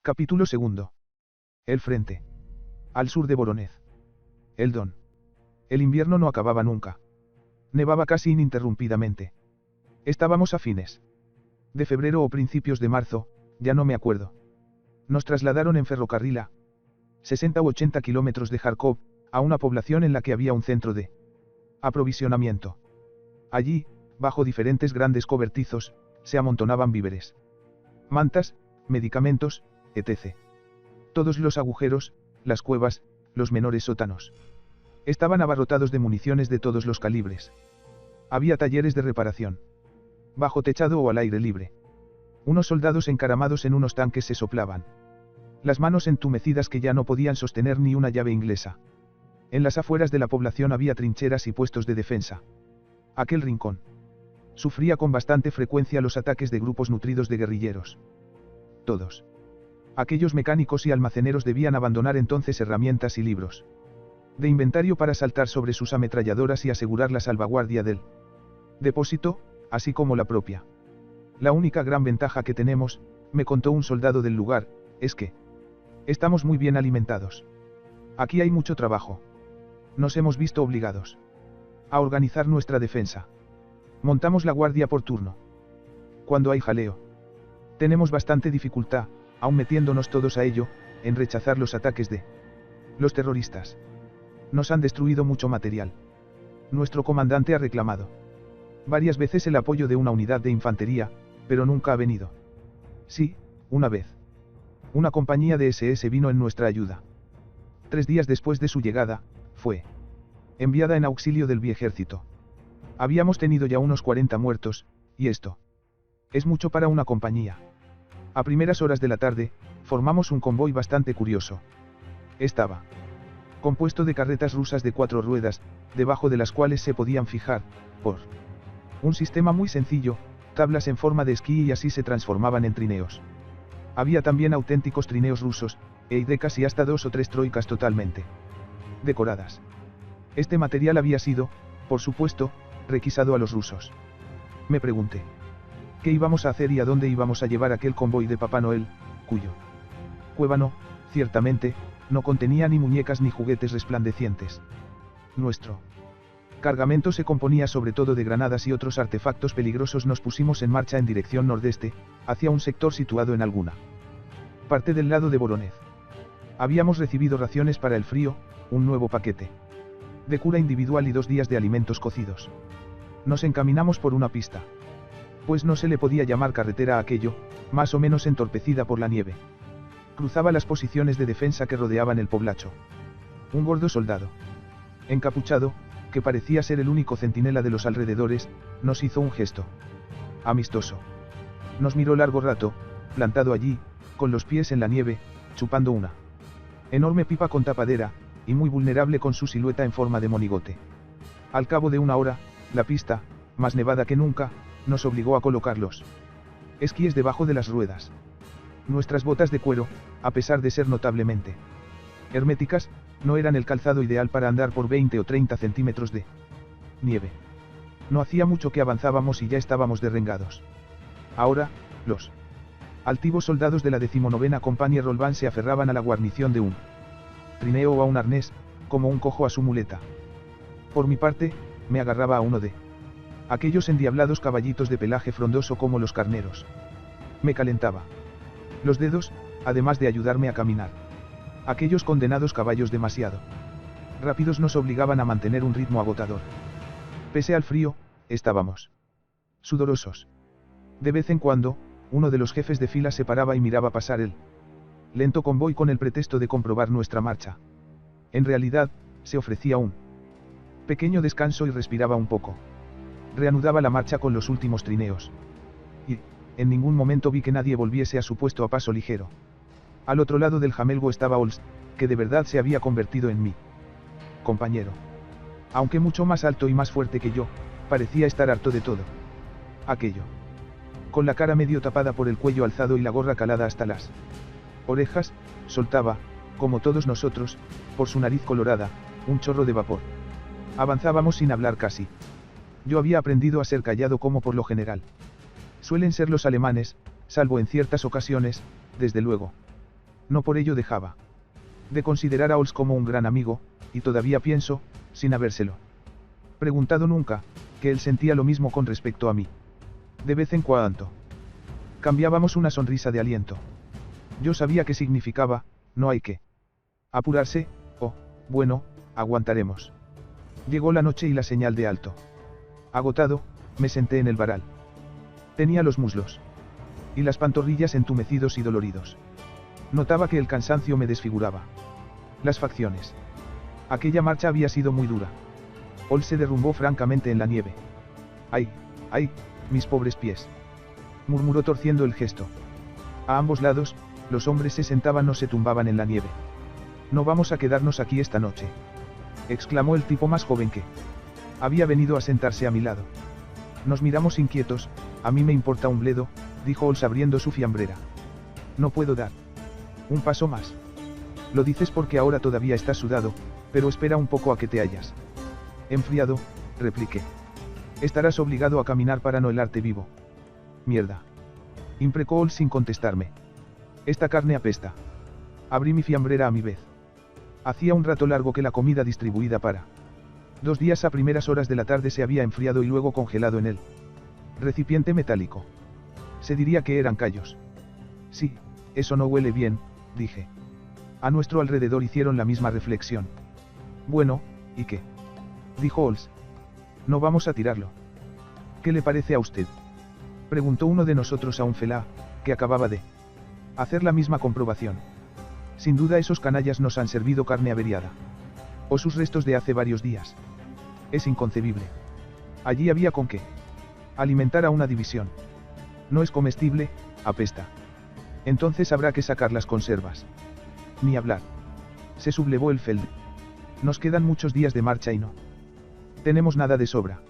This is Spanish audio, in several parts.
Capítulo segundo. El frente. Al sur de Voronezh. El Don. El invierno no acababa nunca. Nevaba casi ininterrumpidamente. Estábamos a fines de febrero o principios de marzo, ya no me acuerdo. Nos trasladaron en ferrocarril a 60 u 80 kilómetros de Kharkov, a una población en la que había un centro de aprovisionamiento. Allí, bajo diferentes grandes cobertizos, se amontonaban víveres, mantas, medicamentos, etc. Todos los agujeros, las cuevas, los menores sótanos estaban abarrotados de municiones de todos los calibres. Había talleres de reparación, bajo techado o al aire libre. Unos soldados encaramados en unos tanques se soplaban las manos entumecidas que ya no podían sostener ni una llave inglesa. En las afueras de la población había trincheras y puestos de defensa. Aquel rincón sufría con bastante frecuencia los ataques de grupos nutridos de guerrilleros. Todos aquellos mecánicos y almaceneros debían abandonar entonces herramientas y libros de inventario para saltar sobre sus ametralladoras y asegurar la salvaguardia del depósito, así como la propia. La única gran ventaja que tenemos, me contó un soldado del lugar, es que estamos muy bien alimentados. Aquí hay mucho trabajo. Nos hemos visto obligados a organizar nuestra defensa. Montamos la guardia por turno. Cuando hay jaleo, tenemos bastante dificultad, aun metiéndonos todos a ello, en rechazar los ataques de los terroristas. Nos han destruido mucho material. Nuestro comandante ha reclamado varias veces el apoyo de una unidad de infantería, pero nunca ha venido. Sí, una vez. Una compañía de SS vino en nuestra ayuda. 3 días después de su llegada, fue enviada en auxilio del ejército. Habíamos tenido ya unos 40 muertos, y esto es mucho para una compañía. A primeras horas de la tarde, formamos un convoy bastante curioso. Estaba compuesto de carretas rusas de 4 ruedas, debajo de las cuales se podían fijar, por un sistema muy sencillo, tablas en forma de esquí y así se transformaban en trineos. Había también auténticos trineos rusos, e idecas y hasta 2 o 3 troicas totalmente decoradas. Este material había sido, por supuesto, requisado a los rusos. Me pregunté qué íbamos a hacer y a dónde íbamos a llevar aquel convoy de Papá Noel, cuyo cuévano, ciertamente, no contenía ni muñecas ni juguetes resplandecientes. Nuestro cargamento se componía sobre todo de granadas y otros artefactos peligrosos. Nos pusimos en marcha en dirección nordeste, hacia un sector situado en alguna parte del lado de Voronezh. Habíamos recibido raciones para el frío, un nuevo paquete de cura individual y 2 días de alimentos cocidos. Nos encaminamos por una pista, pues no se le podía llamar carretera a aquello, más o menos entorpecida por la nieve. Cruzaba las posiciones de defensa que rodeaban el poblacho. Un gordo soldado encapuchado, que parecía ser el único centinela de los alrededores, nos hizo un gesto amistoso. Nos miró largo rato, plantado allí, con los pies en la nieve, chupando una enorme pipa con tapadera, y muy vulnerable con su silueta en forma de monigote. Al cabo de 1 hora, la pista, más nevada que nunca, nos obligó a colocar los esquíes debajo de las ruedas. Nuestras botas de cuero, a pesar de ser notablemente herméticas, no eran el calzado ideal para andar por 20 o 30 centímetros de nieve. No hacía mucho que avanzábamos y ya estábamos derrengados. Ahora, los altivos soldados de la 19ª Compañía Rolvan se aferraban a la guarnición de un trineo o a un arnés, como un cojo a su muleta. Por mi parte, me agarraba a uno de aquellos endiablados caballitos de pelaje frondoso como los carneros. Me calentaba los dedos, además de ayudarme a caminar. Aquellos condenados caballos demasiado rápidos nos obligaban a mantener un ritmo agotador. Pese al frío, estábamos sudorosos. De vez en cuando, uno de los jefes de fila se paraba y miraba pasar el lento convoy con el pretexto de comprobar nuestra marcha. En realidad, se ofrecía un pequeño descanso y respiraba un poco. Reanudaba la marcha con los últimos trineos. Y, en ningún momento vi que nadie volviese a su puesto a paso ligero. Al otro lado del jamelgo estaba Holst, que de verdad se había convertido en mi compañero. Aunque mucho más alto y más fuerte que yo, parecía estar harto de todo aquello. Con la cara medio tapada por el cuello alzado y la gorra calada hasta las orejas, soltaba, como todos nosotros, por su nariz colorada, un chorro de vapor. Avanzábamos sin hablar casi. Yo había aprendido a ser callado como por lo general suelen ser los alemanes, salvo en ciertas ocasiones, desde luego. No por ello dejaba de considerar a Ols como un gran amigo, y todavía pienso, sin habérselo preguntado nunca, que él sentía lo mismo con respecto a mí. De vez en cuando cambiábamos una sonrisa de aliento. Yo sabía qué significaba, no hay que apurarse, o, bueno, aguantaremos. Llegó la noche y la señal de alto. Agotado, me senté en el varal. Tenía los muslos y las pantorrillas entumecidos y doloridos. Notaba que el cansancio me desfiguraba las facciones. Aquella marcha había sido muy dura. Ols se derrumbó francamente en la nieve. ¡Ay, ay, mis pobres pies!, murmuró torciendo el gesto. A ambos lados, los hombres se sentaban o se tumbaban en la nieve. No vamos a quedarnos aquí esta noche, exclamó el tipo más joven que había venido a sentarse a mi lado. Nos miramos inquietos. A mí me importa un bledo, dijo Ols abriendo su fiambrera. No puedo dar un paso más. Lo dices porque ahora todavía estás sudado, pero espera un poco a que te hayas enfriado, repliqué. Estarás obligado a caminar para no helarte vivo. Mierda, imprecó Ols sin contestarme. Esta carne apesta. Abrí mi fiambrera a mi vez. Hacía un rato largo que la comida distribuida para 2 días a primeras horas de la tarde se había enfriado y luego congelado en el recipiente metálico. Se diría que eran callos. Sí, eso no huele bien, dije. A nuestro alrededor hicieron la misma reflexión. Bueno, ¿y qué?, dijo Ols. No vamos a tirarlo. ¿Qué le parece a usted?, preguntó uno de nosotros a un felá, que acababa de hacer la misma comprobación. Sin duda esos canallas nos han servido carne averiada. O sus restos de hace varios días. Es inconcebible. Allí había con qué alimentar a una división. No es comestible, apesta. Entonces habrá que sacar las conservas. Ni hablar. Se sublevó el Feld. Nos quedan muchos días de marcha y no tenemos nada de sobra.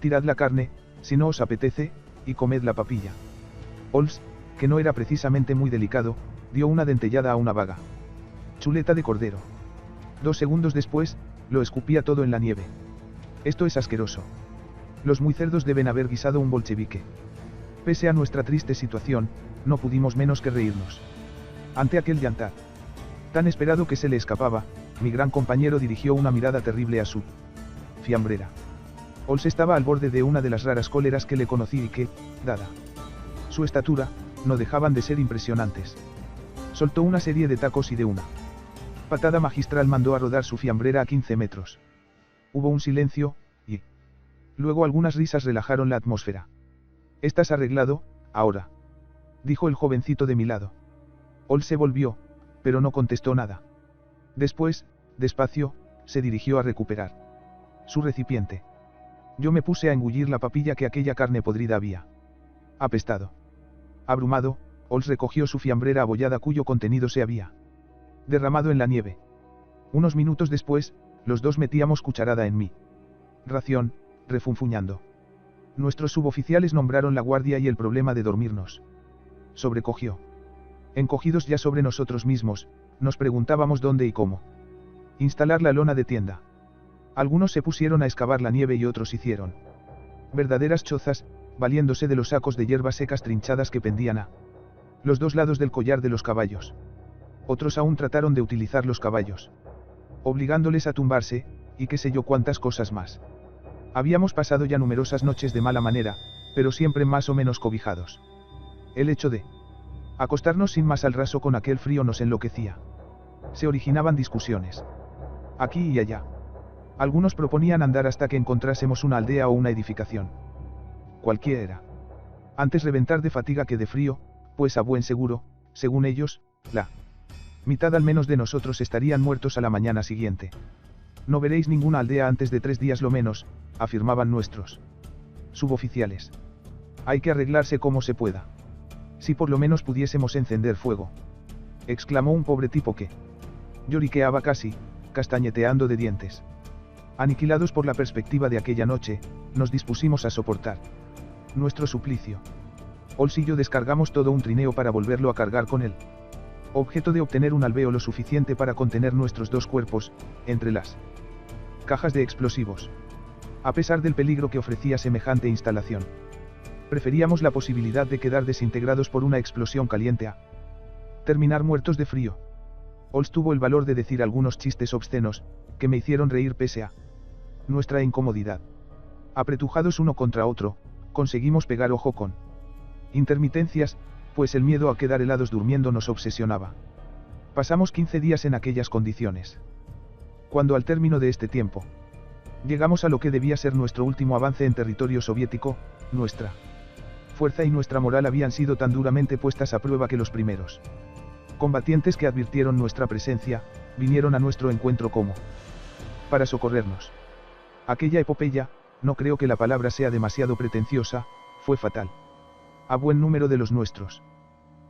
Tirad la carne, si no os apetece, y comed la papilla. Ols, que no era precisamente muy delicado, dio una dentellada a una vaga chuleta de cordero. 2 segundos después, lo escupía todo en la nieve. Esto es asqueroso. Los muy cerdos deben haber guisado un bolchevique. Pese a nuestra triste situación, no pudimos menos que reírnos. Ante aquel llantar tan esperado que se le escapaba, mi gran compañero dirigió una mirada terrible a su fiambrera. Ols estaba al borde de una de las raras cóleras que le conocí y que, dada su estatura, no dejaban de ser impresionantes. Soltó una serie de tacos y de una patada magistral mandó a rodar su fiambrera a 15 metros. Hubo un silencio, y luego algunas risas relajaron la atmósfera. «¿Estás arreglado, ahora?», dijo el jovencito de mi lado. Ols se volvió, pero no contestó nada. Después, despacio, se dirigió a recuperar su recipiente. Yo me puse a engullir la papilla que aquella carne podrida había apestado. Abrumado, Ols recogió su fiambrera abollada cuyo contenido se había derramado en la nieve. Unos minutos después, los dos metíamos cucharada en mi ración, refunfuñando. Nuestros suboficiales nombraron la guardia y el problema de dormirnos sobrecogió. Encogidos ya sobre nosotros mismos, nos preguntábamos dónde y cómo instalar la lona de tienda. Algunos se pusieron a excavar la nieve y otros hicieron verdaderas chozas, valiéndose de los sacos de hierbas secas trinchadas que pendían a los 2 lados del collar de los caballos. Otros aún trataron de utilizar los caballos, obligándoles a tumbarse, y qué sé yo cuántas cosas más. Habíamos pasado ya numerosas noches de mala manera, pero siempre más o menos cobijados. El hecho de acostarnos sin más al raso con aquel frío nos enloquecía. Se originaban discusiones aquí y allá. Algunos proponían andar hasta que encontrásemos una aldea o una edificación. Cualquiera. Antes reventar de fatiga que de frío, pues a buen seguro, según ellos, la mitad al menos de nosotros estarían muertos a la mañana siguiente. No veréis ninguna aldea antes de 3 días lo menos, afirmaban nuestros suboficiales. Hay que arreglarse como se pueda. Si por lo menos pudiésemos encender fuego, exclamó un pobre tipo que lloriqueaba casi, castañeteando de dientes. Aniquilados por la perspectiva de aquella noche, nos dispusimos a soportar nuestro suplicio. Ols y yo descargamos todo un trineo para volverlo a cargar con él. Objeto de obtener un alveo lo suficiente para contener nuestros 2 cuerpos, entre las cajas de explosivos. A pesar del peligro que ofrecía semejante instalación, preferíamos la posibilidad de quedar desintegrados por una explosión caliente a Terminar muertos de frío. Ols tuvo el valor de decir algunos chistes obscenos, que me hicieron reír pese a nuestra incomodidad. Apretujados uno contra otro, conseguimos pegar ojo con intermitencias, pues el miedo a quedar helados durmiendo nos obsesionaba. Pasamos 15 días en aquellas condiciones. Cuando al término de este tiempo, llegamos a lo que debía ser nuestro último avance en territorio soviético, nuestra fuerza y nuestra moral habían sido tan duramente puestas a prueba que los primeros combatientes que advirtieron nuestra presencia, vinieron a nuestro encuentro como para socorrernos. Aquella epopeya, no creo que la palabra sea demasiado pretenciosa, fue fatal. A buen número de los nuestros.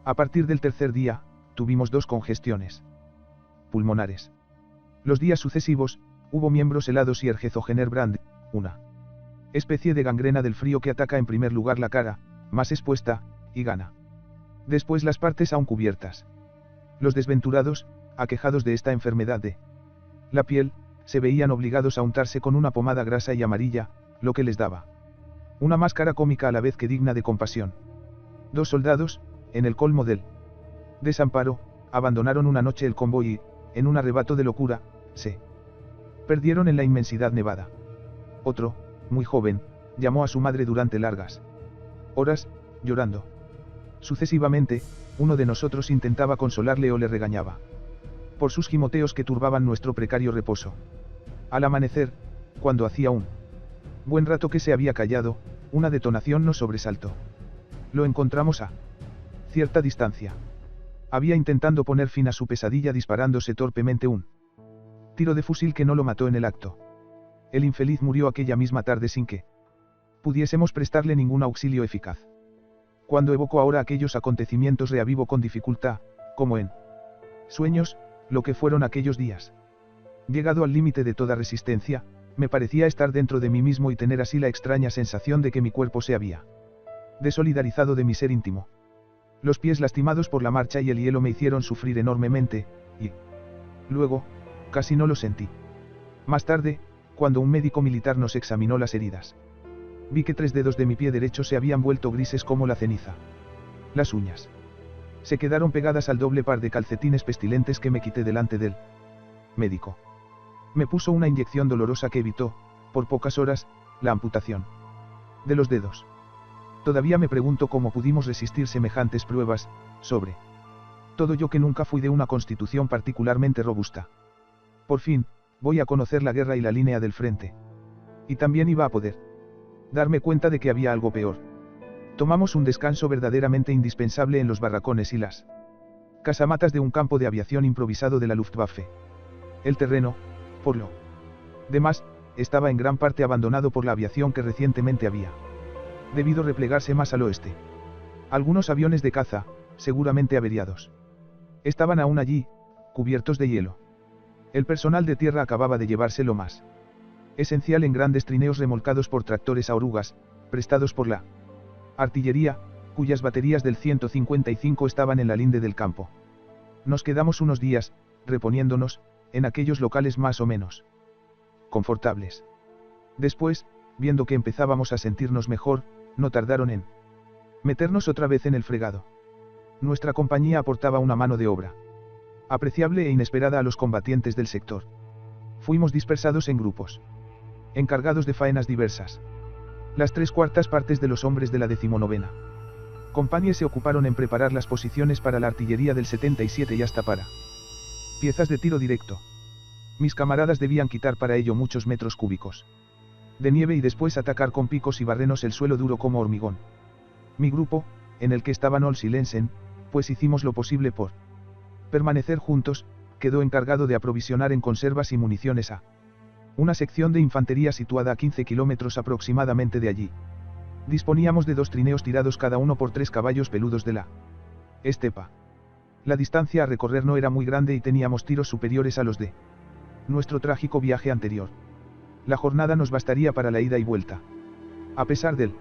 A partir del tercer día, tuvimos 2 congestiones pulmonares. Los días sucesivos, hubo miembros helados y Ergezogenerbrand, una especie de gangrena del frío que ataca en primer lugar la cara, más expuesta, y gana después las partes aún cubiertas. Los desventurados, aquejados de esta enfermedad de la piel, se veían obligados a untarse con una pomada grasa y amarilla, lo que les daba una máscara cómica a la vez que digna de compasión. 2 soldados, en el colmo del desamparo, abandonaron una noche el convoy y, en un arrebato de locura, se perdieron en la inmensidad nevada. Otro, muy joven, llamó a su madre durante largas horas, llorando. Sucesivamente, uno de nosotros intentaba consolarle o le regañaba por sus gimoteos que turbaban nuestro precario reposo. Al amanecer, cuando hacía un buen rato que se había callado, una detonación nos sobresaltó. Lo encontramos a cierta distancia. Había intentando poner fin a su pesadilla disparándose torpemente un tiro de fusil que no lo mató en el acto. El infeliz murió aquella misma tarde sin que pudiésemos prestarle ningún auxilio eficaz. Cuando evoco ahora aquellos acontecimientos reavivo con dificultad, como en sueños, lo que fueron aquellos días. Llegado al límite de toda resistencia, me parecía estar dentro de mí mismo y tener así la extraña sensación de que mi cuerpo se había desolidarizado de mi ser íntimo. Los pies lastimados por la marcha y el hielo me hicieron sufrir enormemente, y luego, casi no lo sentí. Más tarde, cuando un médico militar nos examinó las heridas, vi que 3 dedos de mi pie derecho se habían vuelto grises como la ceniza. Las uñas se quedaron pegadas al doble par de calcetines pestilentes que me quité delante del médico. Me puso una inyección dolorosa que evitó, por pocas horas, la amputación de los dedos. Todavía me pregunto cómo pudimos resistir semejantes pruebas, sobre todo yo que nunca fui de una constitución particularmente robusta. Por fin, voy a conocer la guerra y la línea del frente. Y también iba a poder darme cuenta de que había algo peor. Tomamos un descanso verdaderamente indispensable en los barracones y las casamatas de un campo de aviación improvisado de la Luftwaffe. El terreno, por lo demás, estaba en gran parte abandonado por la aviación que recientemente había debido replegarse más al oeste. Algunos aviones de caza, seguramente averiados, estaban aún allí, cubiertos de hielo. El personal de tierra acababa de llevarse lo más esencial en grandes trineos remolcados por tractores a orugas, prestados por la artillería, cuyas baterías del 155 estaban en la linde del campo. Nos quedamos unos días, reponiéndonos, en aquellos locales más o menos confortables. Después, viendo que empezábamos a sentirnos mejor, no tardaron en meternos otra vez en el fregado. Nuestra compañía aportaba una mano de obra apreciable e inesperada a los combatientes del sector. Fuimos dispersados en grupos, encargados de faenas diversas. Las 3/4 partes de los hombres de la 19ª compañía se ocuparon en preparar las posiciones para la artillería del 77 y hasta para piezas de tiro directo. Mis camaradas debían quitar para ello muchos metros cúbicos de nieve y después atacar con picos y barrenos el suelo duro como hormigón. Mi grupo, en el que estaban Ols y Lensen, pues hicimos lo posible por permanecer juntos, quedó encargado de aprovisionar en conservas y municiones a una sección de infantería situada a 15 kilómetros aproximadamente de allí. Disponíamos de 2 trineos tirados cada uno por 3 caballos peludos de la estepa. La distancia a recorrer no era muy grande y teníamos tiros superiores a los de nuestro trágico viaje anterior. La jornada nos bastaría para la ida y vuelta. A pesar del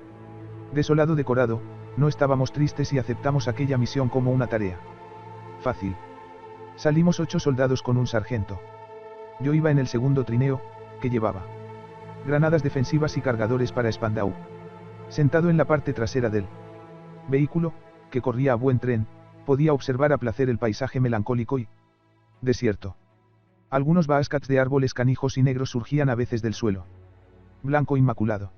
desolado decorado, no estábamos tristes y aceptamos aquella misión como una tarea fácil. Salimos 8 soldados con un sargento. Yo iba en el segundo trineo, que llevaba granadas defensivas y cargadores para Spandau. Sentado en la parte trasera del vehículo, que corría a buen tren, Podía observar a placer el paisaje melancólico y desierto. Algunos vástagos de árboles canijos y negros surgían a veces del suelo. Blanco inmaculado.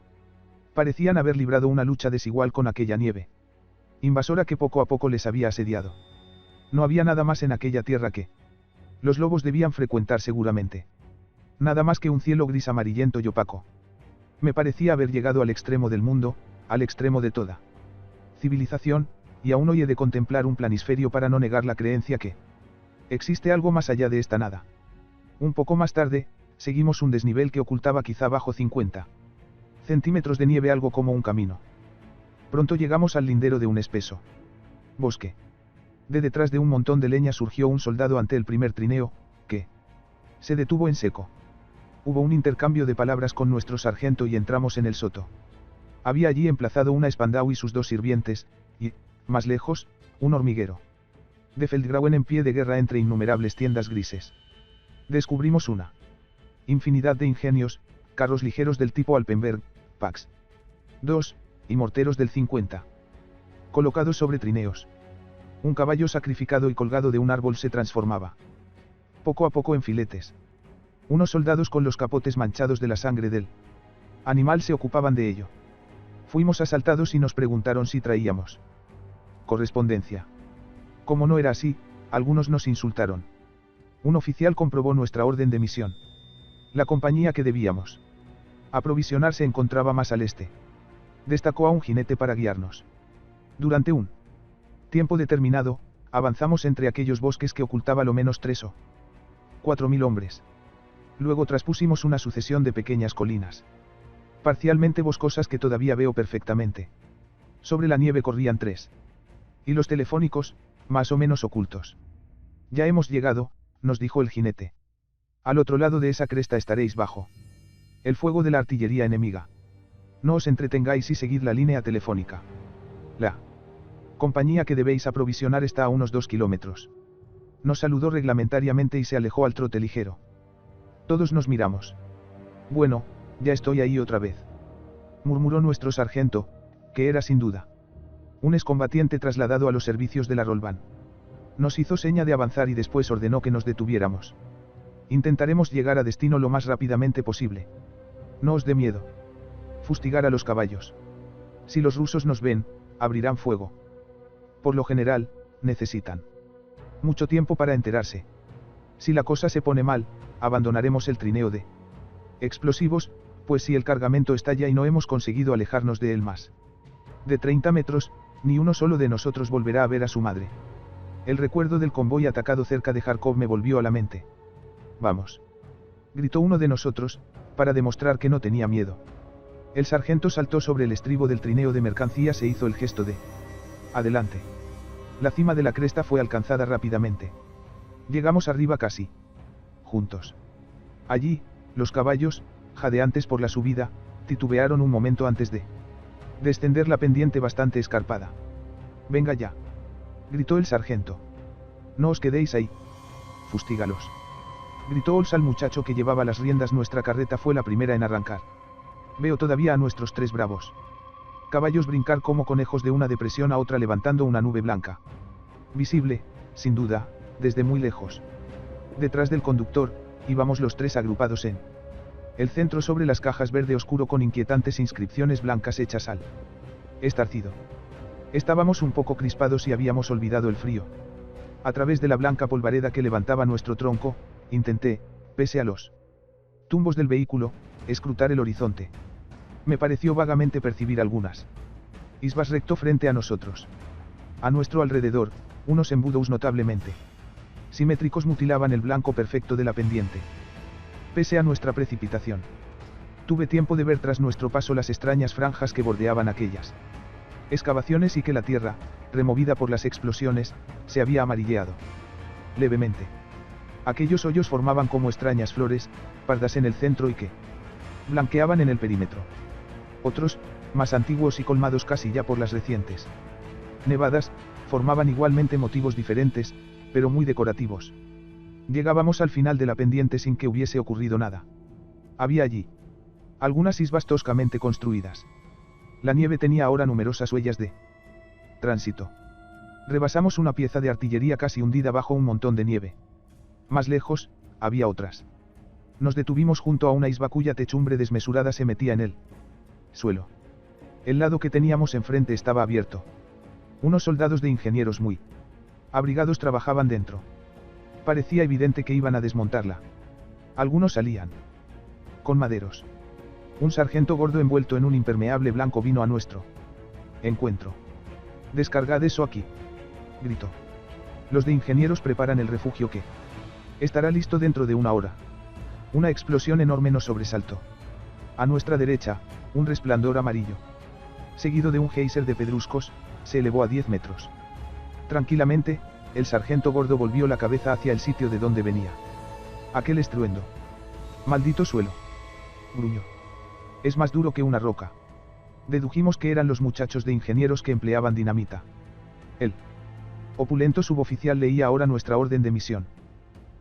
Parecían haber librado una lucha desigual con aquella nieve invasora que poco a poco les había asediado. No había nada más en aquella tierra que los lobos debían frecuentar seguramente. Nada más que un cielo gris amarillento y opaco. Me parecía haber llegado al extremo del mundo, al extremo de toda civilización, y aún hoy he de contemplar un planisferio para no negar la creencia que existe algo más allá de esta nada. Un poco más tarde, seguimos un desnivel que ocultaba quizá bajo 50 centímetros de nieve, algo como un camino. Pronto llegamos al lindero de un espeso bosque. De detrás de un montón de leña surgió un soldado ante el primer trineo, que se detuvo en seco. Hubo un intercambio de palabras con nuestro sargento y entramos en el soto. Había allí emplazado una Spandau y sus dos sirvientes, y, más lejos, un hormiguero de Feldgrauen en pie de guerra entre innumerables tiendas grises. Descubrimos una infinidad de ingenios, carros ligeros del tipo Alpenberg, Pax 2, y morteros del 50. Colocados sobre trineos. Un caballo sacrificado y colgado de un árbol se transformaba poco a poco en filetes. Unos soldados con los capotes manchados de la sangre del animal se ocupaban de ello. Fuimos asaltados y nos preguntaron si traíamos correspondencia. Como no era así, algunos nos insultaron. Un oficial comprobó nuestra orden de misión. La compañía que debíamos aprovisionar se encontraba más al este. Destacó a un jinete para guiarnos. Durante un tiempo determinado, avanzamos entre aquellos bosques que ocultaba lo menos 3 o 4.000 hombres. Luego traspusimos una sucesión de pequeñas colinas, parcialmente boscosas que todavía veo perfectamente. Sobre la nieve corrían 3 hilos telefónicos, más o menos ocultos. Ya hemos llegado, nos dijo el jinete. Al otro lado de esa cresta estaréis bajo el fuego de la artillería enemiga. No os entretengáis y seguid la línea telefónica. La compañía que debéis aprovisionar está a unos 2 kilómetros. Nos saludó reglamentariamente y se alejó al trote ligero. Todos nos miramos. Bueno, ya estoy ahí otra vez, murmuró nuestro sargento, que era sin duda un excombatiente trasladado a los servicios de la Rollban. Nos hizo seña de avanzar y después ordenó que nos detuviéramos. Intentaremos llegar a destino lo más rápidamente posible. No os dé miedo fustigar a los caballos. Si los rusos nos ven, abrirán fuego. Por lo general, necesitan mucho tiempo para enterarse. Si la cosa se pone mal, abandonaremos el trineo de explosivos, pues si el cargamento estalla y no hemos conseguido alejarnos de él más de 30 metros, ni uno solo de nosotros volverá a ver a su madre. El recuerdo del convoy atacado cerca de Kharkov me volvió a la mente. Vamos, gritó uno de nosotros, para demostrar que no tenía miedo. El sargento saltó sobre el estribo del trineo de mercancías e hizo el gesto de adelante. La cima de la cresta fue alcanzada rápidamente. Llegamos arriba casi juntos. Allí, los caballos, jadeantes por la subida, titubearon un momento antes de descender la pendiente bastante escarpada. Venga ya, gritó el sargento. No os quedéis ahí. Fustígalos, gritó Ols al muchacho que llevaba las riendas. Nuestra carreta fue la primera en arrancar. Veo todavía a nuestros 3 bravos caballos brincar como conejos de una depresión a otra levantando una nube blanca. Visible, sin duda, desde muy lejos. Detrás del conductor, íbamos los 3 agrupados en el centro sobre las cajas verde oscuro con inquietantes inscripciones blancas hechas al estarcido. Estábamos un poco crispados y habíamos olvidado el frío. A través de la blanca polvareda que levantaba nuestro tronco, intenté, pese a los tumbos del vehículo, escrutar el horizonte. Me pareció vagamente percibir algunas isbas recto frente a nosotros. A nuestro alrededor, unos embudos notablemente simétricos mutilaban el blanco perfecto de la pendiente. Pese a nuestra precipitación, tuve tiempo de ver tras nuestro paso las extrañas franjas que bordeaban aquellas excavaciones y que la tierra, removida por las explosiones, se había amarilleado levemente. Aquellos hoyos formaban como extrañas flores, pardas en el centro y que blanqueaban en el perímetro. Otros, más antiguos y colmados casi ya por las recientes nevadas, formaban igualmente motivos diferentes, pero muy decorativos. Llegábamos al final de la pendiente sin que hubiese ocurrido nada. Había allí algunas isbas toscamente construidas. La nieve tenía ahora numerosas huellas de tránsito. Rebasamos una pieza de artillería casi hundida bajo un montón de nieve. Más lejos, había otras. Nos detuvimos junto a una isba cuya techumbre desmesurada se metía en el suelo. El lado que teníamos enfrente estaba abierto. Unos soldados de ingenieros muy abrigados trabajaban dentro. Parecía evidente que iban a desmontarla. Algunos salían con maderos. Un sargento gordo envuelto en un impermeable blanco vino a nuestro encuentro. «Descargad eso aquí», gritó. «Los de ingenieros preparan el refugio que estará listo dentro de una hora». Una explosión enorme nos sobresaltó. A nuestra derecha, un resplandor amarillo, seguido de un geyser de pedruscos, se elevó a 10 metros. Tranquilamente, el sargento gordo volvió la cabeza hacia el sitio de donde venía aquel estruendo. «Maldito suelo», gruñó. «Es más duro que una roca». Dedujimos que eran los muchachos de ingenieros que empleaban dinamita. El opulento suboficial leía ahora nuestra orden de misión.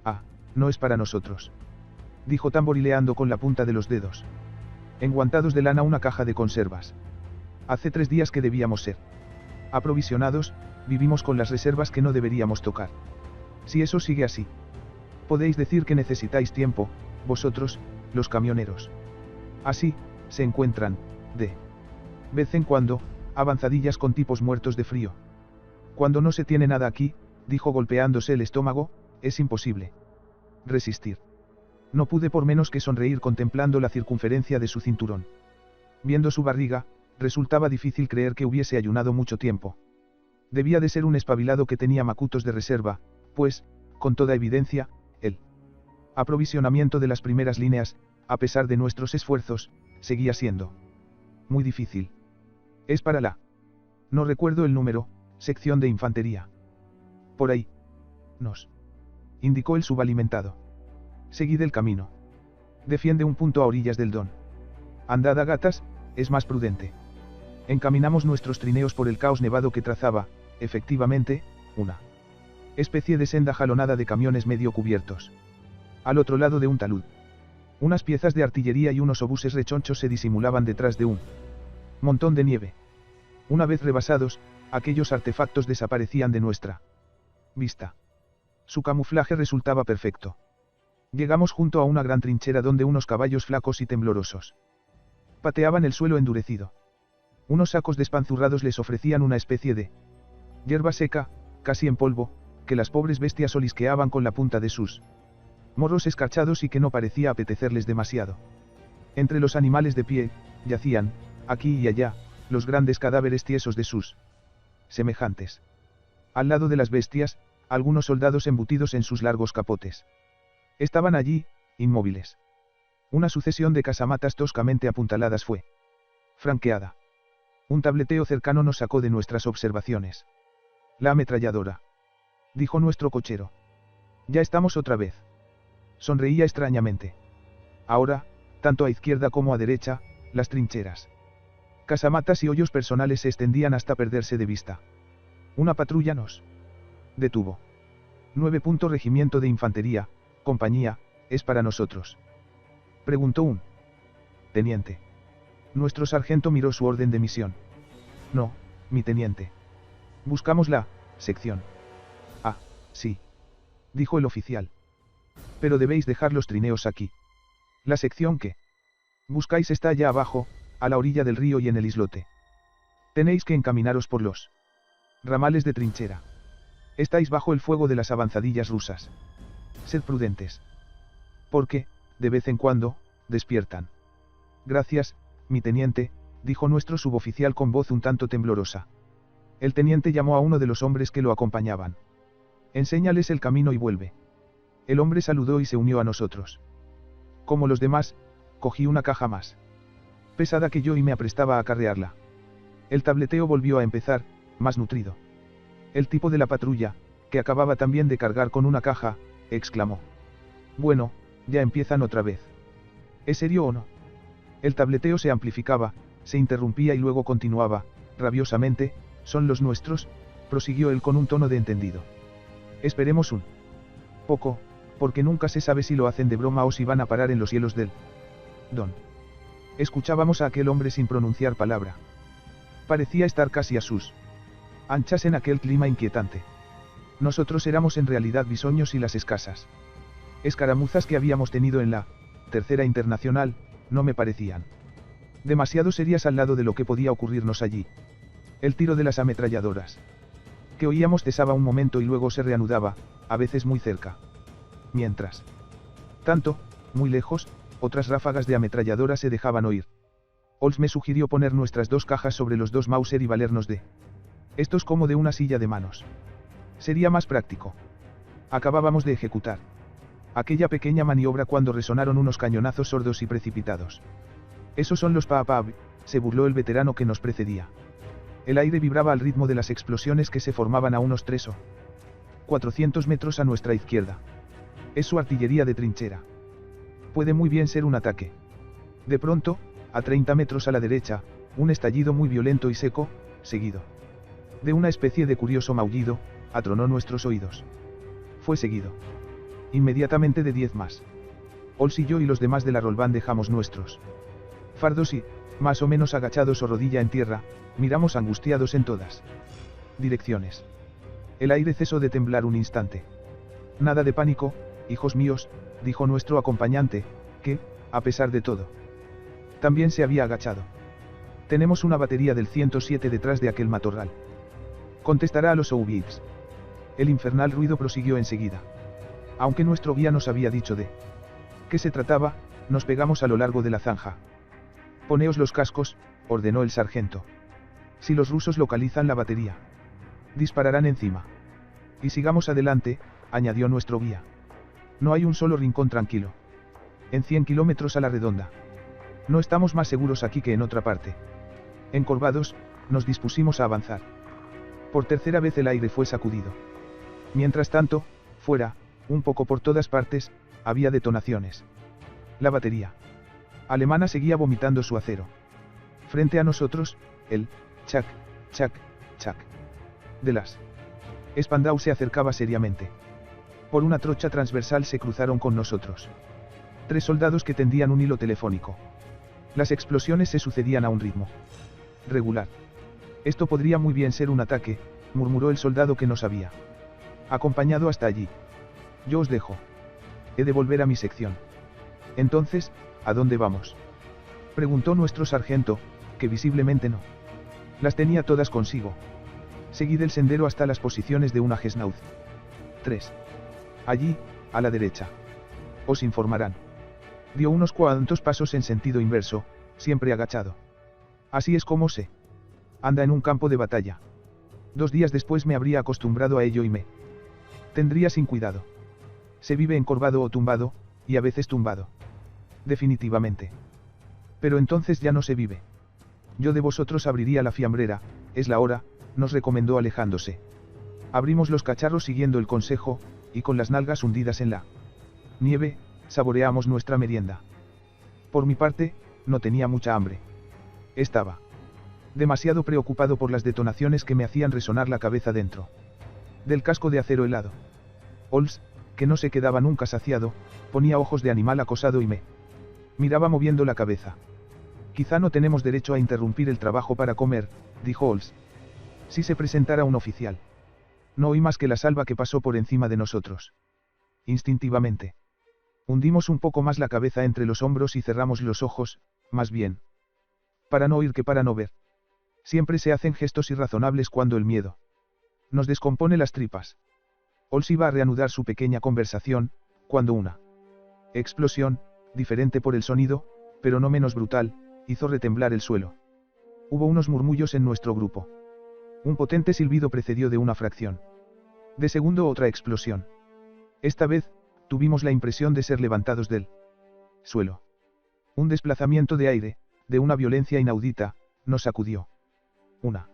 «Ah, no es para nosotros», dijo tamborileando con la punta de los dedos. «Enguantados de lana una caja de conservas. Hace 3 días que debíamos ser aprovisionados, vivimos con las reservas que no deberíamos tocar. Si eso sigue así, podéis decir que necesitáis tiempo, vosotros, los camioneros. Así, se encuentran, de vez en cuando, avanzadillas con tipos muertos de frío. Cuando no se tiene nada aquí», dijo golpeándose el estómago, «es imposible resistir». No pude por menos que sonreír contemplando la circunferencia de su cinturón. Viendo su barriga, resultaba difícil creer que hubiese ayunado mucho tiempo. Debía de ser un espabilado que tenía macutos de reserva, pues, con toda evidencia, el aprovisionamiento de las primeras líneas, a pesar de nuestros esfuerzos, seguía siendo muy difícil. «Es para la... no recuerdo el número, sección de infantería. Por ahí», nos indicó el subalimentado. «Seguid el camino. Defiende un punto a orillas del Don. Andad a gatas, es más prudente». Encaminamos nuestros trineos por el caos nevado que trazaba, efectivamente, una especie de senda jalonada de camiones medio cubiertos. Al otro lado de un talud, unas piezas de artillería y unos obuses rechonchos se disimulaban detrás de un montón de nieve. Una vez rebasados, aquellos artefactos desaparecían de nuestra vista. Su camuflaje resultaba perfecto. Llegamos junto a una gran trinchera donde unos caballos flacos y temblorosos pateaban el suelo endurecido. Unos sacos despanzurrados les ofrecían una especie de hierba seca, casi en polvo, que las pobres bestias olisqueaban con la punta de sus morros escarchados y que no parecía apetecerles demasiado. Entre los animales de pie, yacían, aquí y allá, los grandes cadáveres tiesos de sus semejantes. Al lado de las bestias, algunos soldados embutidos en sus largos capotes. Estaban allí, inmóviles. Una sucesión de casamatas toscamente apuntaladas fue franqueada. Un tableteo cercano nos sacó de nuestras observaciones. «La ametralladora», dijo nuestro cochero. «Ya estamos otra vez». Sonreía extrañamente. Ahora, tanto a izquierda como a derecha, las trincheras, casamatas y hoyos personales se extendían hasta perderse de vista. Una patrulla nos detuvo. 9 Regimiento de Infantería, compañía, ¿es para nosotros?, preguntó un teniente. Nuestro sargento miró su orden de misión. «No, mi teniente. Buscamos la sección». «Ah, sí», dijo el oficial. «Pero debéis dejar los trineos aquí. La sección que buscáis está allá abajo, a la orilla del río y en el islote. Tenéis que encaminaros por los ramales de trinchera. Estáis bajo el fuego de las avanzadillas rusas. Sed prudentes. Porque, de vez en cuando, despiertan». «Gracias, mi teniente», dijo nuestro suboficial con voz un tanto temblorosa. El teniente llamó a uno de los hombres que lo acompañaban. «Enséñales el camino y vuelve». El hombre saludó y se unió a nosotros. Como los demás, cogí una caja más pesada que yo y me aprestaba a carrearla. El tableteo volvió a empezar, más nutrido. «El tipo de la patrulla, que acababa también de cargar con una caja», exclamó. «Bueno, ya empiezan otra vez. ¿Es serio o no?». El tableteo se amplificaba, se interrumpía y luego continuaba, rabiosamente. «Son los nuestros», prosiguió él con un tono de entendido. «Esperemos un poco, porque nunca se sabe si lo hacen de broma o si van a parar en los hielos del Don». Escuchábamos a aquel hombre sin pronunciar palabra. Parecía estar casi a sus anchas en aquel clima inquietante. Nosotros éramos en realidad bisoños y las escasas escaramuzas que habíamos tenido en la Tercera Internacional, no me parecían demasiado serias al lado de lo que podía ocurrirnos allí. El tiro de las ametralladoras que oíamos cesaba un momento y luego se reanudaba, a veces muy cerca. Mientras tanto, muy lejos, otras ráfagas de ametralladora se dejaban oír. Ols me sugirió poner nuestras 2 cajas sobre los 2 Mauser y valernos de estos como de una silla de manos. Sería más práctico. Acabábamos de ejecutar aquella pequeña maniobra cuando resonaron unos cañonazos sordos y precipitados. Esos son los Paapab, se burló el veterano que nos precedía. El aire vibraba al ritmo de las explosiones que se formaban a unos 3 o 400 metros a nuestra izquierda. Es su artillería de trinchera. Puede muy bien ser un ataque. De pronto, a 30 metros a la derecha, un estallido muy violento y seco, seguido de una especie de curioso maullido, atronó nuestros oídos. Fue seguido inmediatamente de 10 más. Ols y yo y los demás de la Roldán dejamos nuestros fardos y, más o menos agachados o rodilla en tierra, miramos angustiados en todas direcciones. El aire cesó de temblar un instante. Nada de pánico, hijos míos, dijo nuestro acompañante, que, a pesar de todo, también se había agachado. Tenemos una batería del 107 detrás de aquel matorral. Contestará a los Soviets. El infernal ruido prosiguió enseguida. Aunque nuestro guía nos había dicho de qué se trataba, nos pegamos a lo largo de la zanja. Poneos los cascos, ordenó el sargento. Si los rusos localizan la batería, dispararán encima. Y sigamos adelante, añadió nuestro guía. No hay un solo rincón tranquilo. En 100 kilómetros a la redonda. No estamos más seguros aquí que en otra parte. Encorvados, nos dispusimos a avanzar. Por tercera vez el aire fue sacudido. Mientras tanto, fuera, un poco por todas partes, había detonaciones. La batería alemana seguía vomitando su acero. Frente a nosotros, el chac, chac, chac de las Spandau se acercaba seriamente. Por una trocha transversal se cruzaron con nosotros 3 soldados que tendían un hilo telefónico. Las explosiones se sucedían a un ritmo regular. Esto podría muy bien ser un ataque, murmuró el soldado que nos había acompañado hasta allí. Yo os dejo. He de volver a mi sección. Entonces, ¿a dónde vamos?, preguntó nuestro sargento, que visiblemente no las tenía todas consigo. Seguid el sendero hasta las posiciones de una Gesnauz 3. Allí, a la derecha. Os informarán. Dio unos cuantos pasos en sentido inverso, siempre agachado. Así es como se anda en un campo de batalla. 2 días después me habría acostumbrado a ello y me tendría sin cuidado. Se vive encorvado o tumbado, y a veces tumbado. Definitivamente. Pero entonces ya no se vive. Yo de vosotros abriría la fiambrera, es la hora, nos recomendó alejándose. Abrimos los cacharros siguiendo el consejo, y con las nalgas hundidas en la nieve, saboreamos nuestra merienda. Por mi parte, no tenía mucha hambre. Estaba demasiado preocupado por las detonaciones que me hacían resonar la cabeza dentro del casco de acero helado. Ols, que no se quedaba nunca saciado, ponía ojos de animal acosado y me miraba moviendo la cabeza. Quizá no tenemos derecho a interrumpir el trabajo para comer, dijo Ols. Si se presentara un oficial. No oí más que la salva que pasó por encima de nosotros. Instintivamente hundimos un poco más la cabeza entre los hombros y cerramos los ojos, más bien para no oír que para no ver. Siempre se hacen gestos irrazonables cuando el miedo nos descompone las tripas. Ols iba a reanudar su pequeña conversación, cuando una explosión, diferente por el sonido, pero no menos brutal, hizo retemblar el suelo. Hubo unos murmullos en nuestro grupo. Un potente silbido precedió de una fracción de segundo otra explosión. Esta vez, tuvimos la impresión de ser levantados del suelo. Un desplazamiento de aire, de una violencia inaudita, nos sacudió. Una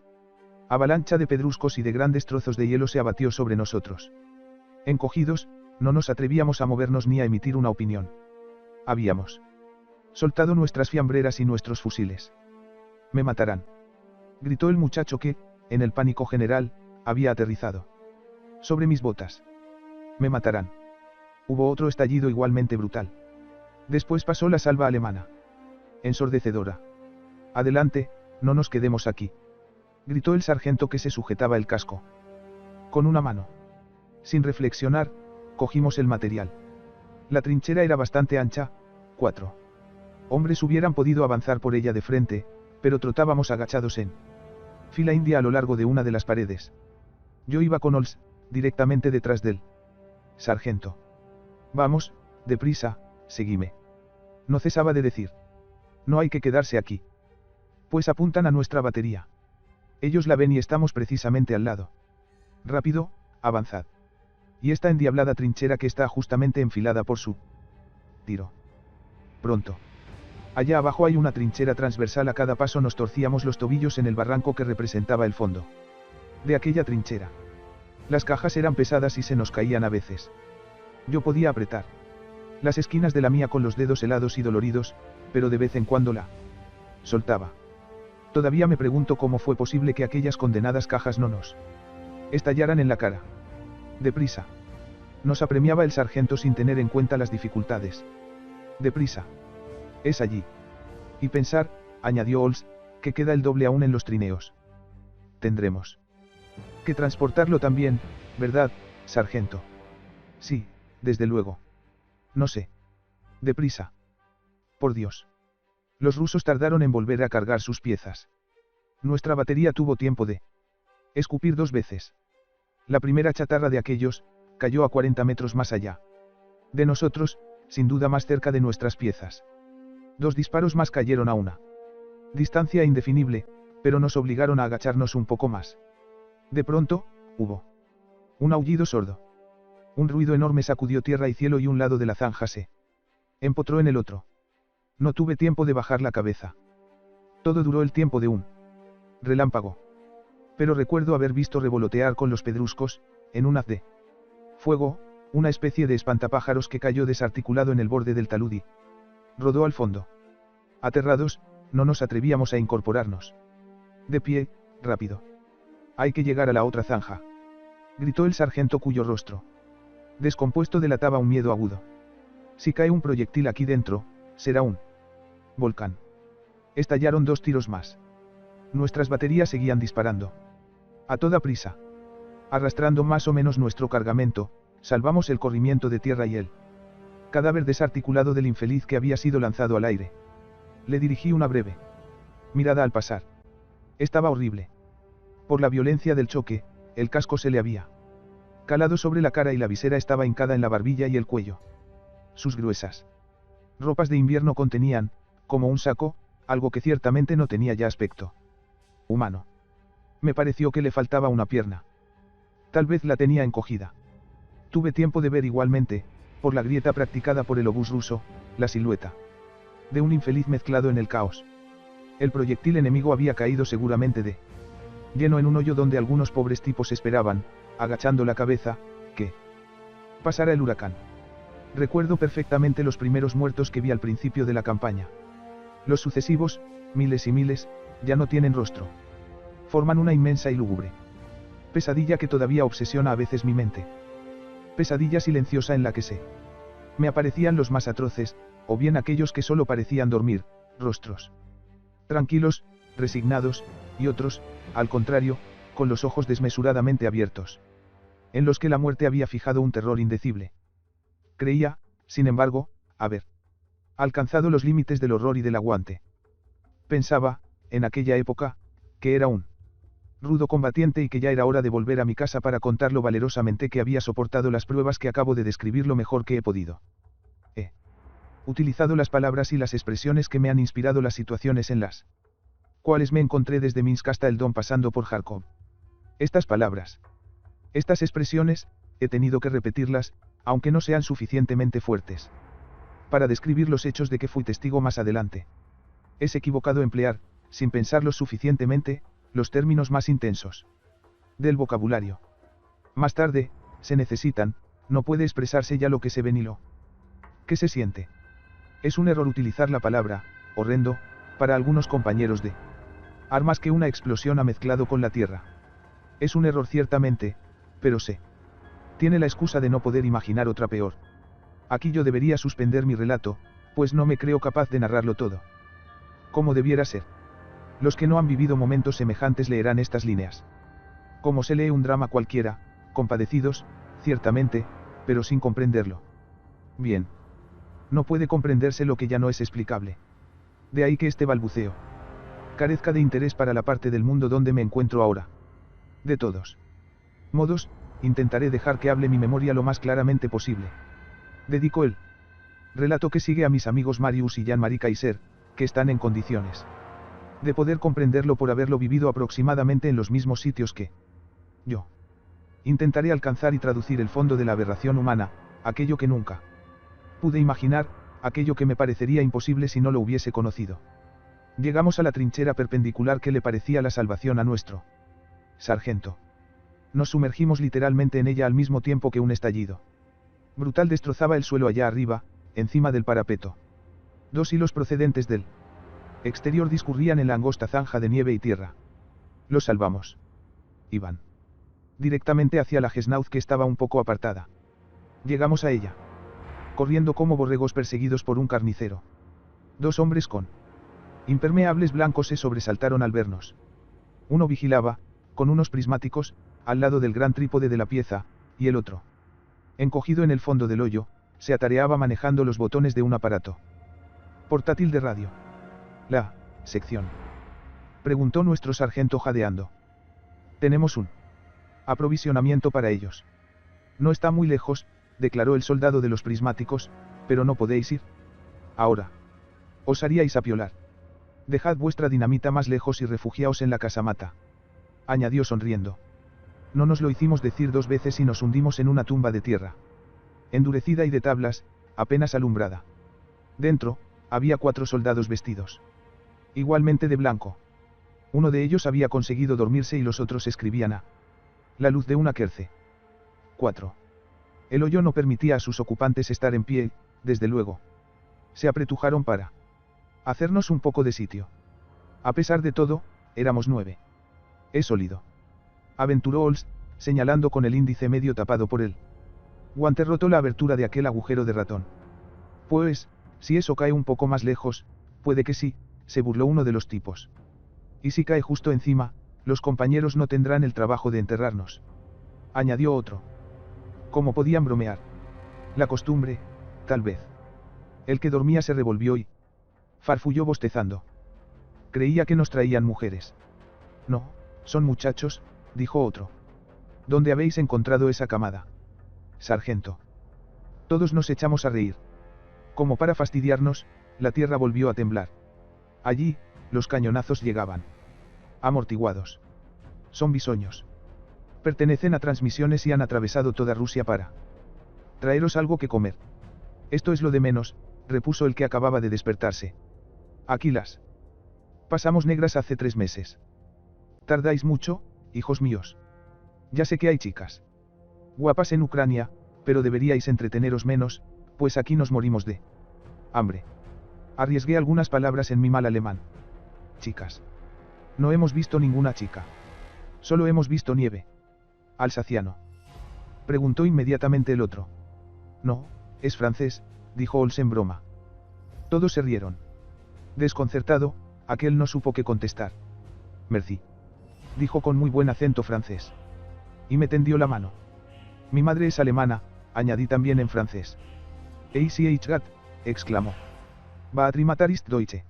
avalancha de pedruscos y de grandes trozos de hielo se abatió sobre nosotros. Encogidos, no nos atrevíamos a movernos ni a emitir una opinión. Habíamos soltado nuestras fiambreras y nuestros fusiles. Me matarán, gritó el muchacho que, en el pánico general, había aterrizado sobre mis botas. Me matarán. Hubo otro estallido igualmente brutal. Después pasó la salva alemana. Ensordecedora. Adelante, no nos quedemos aquí. gritó el sargento que se sujetaba el casco. Con una mano. Sin reflexionar, cogimos el material. La trinchera era bastante ancha, 4 hombres hubieran podido avanzar por ella de frente, pero trotábamos agachados en fila india a lo largo de una de las paredes. Yo iba con Ols, directamente detrás del sargento. Vamos, deprisa, seguime. No cesaba de decir. No hay que quedarse aquí. Pues apuntan a nuestra batería. Ellos la ven y estamos precisamente al lado. Rápido, avanzad. Y esta endiablada trinchera que está justamente enfilada por su tiro. Pronto. Allá abajo hay una trinchera transversal, a cada paso nos torcíamos los tobillos en el barranco que representaba el fondo de aquella trinchera. Las cajas eran pesadas y se nos caían a veces. Yo podía apretar las esquinas de la mía con los dedos helados y doloridos, pero de vez en cuando la soltaba. Todavía me pregunto cómo fue posible que aquellas condenadas cajas no nos estallaran en la cara. Deprisa. Nos apremiaba el sargento sin tener en cuenta las dificultades. Deprisa. Es allí. Y pensar, añadió Ols, que queda el doble aún en los trineos. Tendremos que transportarlo también, ¿verdad, sargento? Sí, desde luego. No sé. Deprisa. Por Dios. Los rusos tardaron en volver a cargar sus piezas. Nuestra batería tuvo tiempo de escupir 2 veces. La primera chatarra de aquellos cayó a 40 metros más allá de nosotros, sin duda más cerca de nuestras piezas. 2 disparos más cayeron a una distancia indefinible, pero nos obligaron a agacharnos un poco más. De pronto, hubo un aullido sordo. Un ruido enorme sacudió tierra y cielo y un lado de la zanja se empotró en el otro. No tuve tiempo de bajar la cabeza. Todo duró el tiempo de un relámpago. Pero recuerdo haber visto revolotear con los pedruscos, en un haz de fuego, una especie de espantapájaros que cayó desarticulado en el borde del talud y rodó al fondo. Aterrados, no nos atrevíamos a incorporarnos. De pie, rápido. Hay que llegar a la otra zanja. Gritó el sargento cuyo rostro descompuesto delataba un miedo agudo. Si cae un proyectil aquí dentro, será un volcán. Estallaron 2 tiros más. Nuestras baterías seguían disparando. A toda prisa. Arrastrando más o menos nuestro cargamento, salvamos el corrimiento de tierra y el cadáver desarticulado del infeliz que había sido lanzado al aire. Le dirigí una breve mirada al pasar. Estaba horrible. Por la violencia del choque, el casco se le había calado sobre la cara y la visera estaba hincada en la barbilla y el cuello. Sus gruesas ropas de invierno contenían, como un saco, algo que ciertamente no tenía ya aspecto humano. Me pareció que le faltaba una pierna. Tal vez la tenía encogida. Tuve tiempo de ver igualmente, por la grieta practicada por el obús ruso, la silueta de un infeliz mezclado en el caos. El proyectil enemigo había caído seguramente de lleno en un hoyo donde algunos pobres tipos esperaban, agachando la cabeza, que pasara el huracán. Recuerdo perfectamente los primeros muertos que vi al principio de la campaña. Los sucesivos, miles y miles, ya no tienen rostro. Forman una inmensa y lúgubre pesadilla que todavía obsesiona a veces mi mente. Pesadilla silenciosa en la que me aparecían los más atroces, o bien aquellos que solo parecían dormir, rostros tranquilos, resignados, y otros, al contrario, con los ojos desmesuradamente abiertos, en los que la muerte había fijado un terror indecible. Creía, sin embargo, haber alcanzado los límites del horror y del aguante. Pensaba, en aquella época, que era un rudo combatiente y que ya era hora de volver a mi casa para contar lo valerosamente que había soportado las pruebas que acabo de describir lo mejor que he podido. He utilizado las palabras y las expresiones que me han inspirado las situaciones en las cuales me encontré desde Minsk hasta el Don pasando por Kharkov. Estas palabras, estas expresiones, he tenido que repetirlas, aunque no sean suficientemente fuertes para describir los hechos de que fui testigo más adelante. Es equivocado emplear, sin pensarlos suficientemente, los términos más intensos del vocabulario. Más tarde, se necesitan, no puede expresarse ya lo que se ve ni lo que se siente. Es un error utilizar la palabra, horrendo, para algunos compañeros de armas que una explosión ha mezclado con la tierra. Es un error ciertamente, pero tiene la excusa de no poder imaginar otra peor. Aquí yo debería suspender mi relato, pues no me creo capaz de narrarlo todo como debiera ser. Los que no han vivido momentos semejantes leerán estas líneas. Como se lee un drama cualquiera, compadecidos, ciertamente, pero sin comprenderlo. Bien. No puede comprenderse lo que ya no es explicable. De ahí que este balbuceo carezca de interés para la parte del mundo donde me encuentro ahora. De todos modos, intentaré dejar que hable mi memoria lo más claramente posible. Dedico el relato que sigue a mis amigos Marius y Jean-Marie Kaiser, que están en condiciones de poder comprenderlo por haberlo vivido aproximadamente en los mismos sitios que yo. Intentaré alcanzar y traducir el fondo de la aberración humana, aquello que nunca pude imaginar, aquello que me parecería imposible si no lo hubiese conocido. Llegamos a la trinchera perpendicular que le parecía la salvación a nuestro sargento. Nos sumergimos literalmente en ella al mismo tiempo que un estallido brutal destrozaba el suelo allá arriba, encima del parapeto. Dos hilos procedentes del exterior discurrían en la angosta zanja de nieve y tierra. Los salvamos. Iban directamente hacia la Gesnauz que estaba un poco apartada. Llegamos a ella, corriendo como borregos perseguidos por un carnicero. Dos hombres con impermeables blancos se sobresaltaron al vernos. Uno vigilaba, con unos prismáticos, al lado del gran trípode de la pieza, y el otro, encogido en el fondo del hoyo, se atareaba manejando los botones de un aparato portátil de radio. La sección, preguntó nuestro sargento jadeando. Tenemos un aprovisionamiento para ellos. No está muy lejos, declaró el soldado de los prismáticos, pero no podéis ir ahora. Os haríais apiolar. Dejad vuestra dinamita más lejos y refugiaos en la casamata, añadió sonriendo. No nos lo hicimos decir dos veces y nos hundimos en una tumba de tierra endurecida y de tablas, apenas alumbrada. Dentro, había 4 soldados vestidos igualmente de blanco. Uno de ellos había conseguido dormirse y los otros escribían a la luz de una querce. 4. El hoyo no permitía a sus ocupantes estar en pie, desde luego. Se apretujaron para hacernos un poco de sitio. A pesar de todo, éramos 9. Es sólido, aventuró Holmes, señalando con el índice medio tapado por él. Guante rotó la abertura de aquel agujero de ratón. Pues, si eso cae un poco más lejos, puede que sí, se burló uno de los tipos. Y si cae justo encima, los compañeros no tendrán el trabajo de enterrarnos, añadió otro. ¿Cómo podían bromear? La costumbre, tal vez. El que dormía se revolvió y farfulló bostezando. Creía que nos traían mujeres. No, son muchachos, dijo otro. ¿Dónde habéis encontrado esa camada? Sargento. Todos nos echamos a reír. Como para fastidiarnos, la tierra volvió a temblar. Allí, los cañonazos llegaban amortiguados. Son bisoños. Pertenecen a transmisiones y han atravesado toda Rusia para traeros algo que comer. Esto es lo de menos, repuso el que acababa de despertarse. Aquí las pasamos negras hace 3 meses. Tardáis mucho, hijos míos. Ya sé que hay chicas guapas en Ucrania, pero deberíais entreteneros menos, pues aquí nos morimos de hambre. Arriesgué algunas palabras en mi mal alemán. Chicas. No hemos visto ninguna chica. Solo hemos visto nieve. Alsaciano. Preguntó inmediatamente el otro. No, es francés, dijo Holmes en broma. Todos se rieron. Desconcertado, aquel no supo qué contestar. Merci. Dijo con muy buen acento francés. Y me tendió la mano. Mi madre es alemana, añadí también en francés. Gat, exclamó. Beatrimatar ist Deutsche.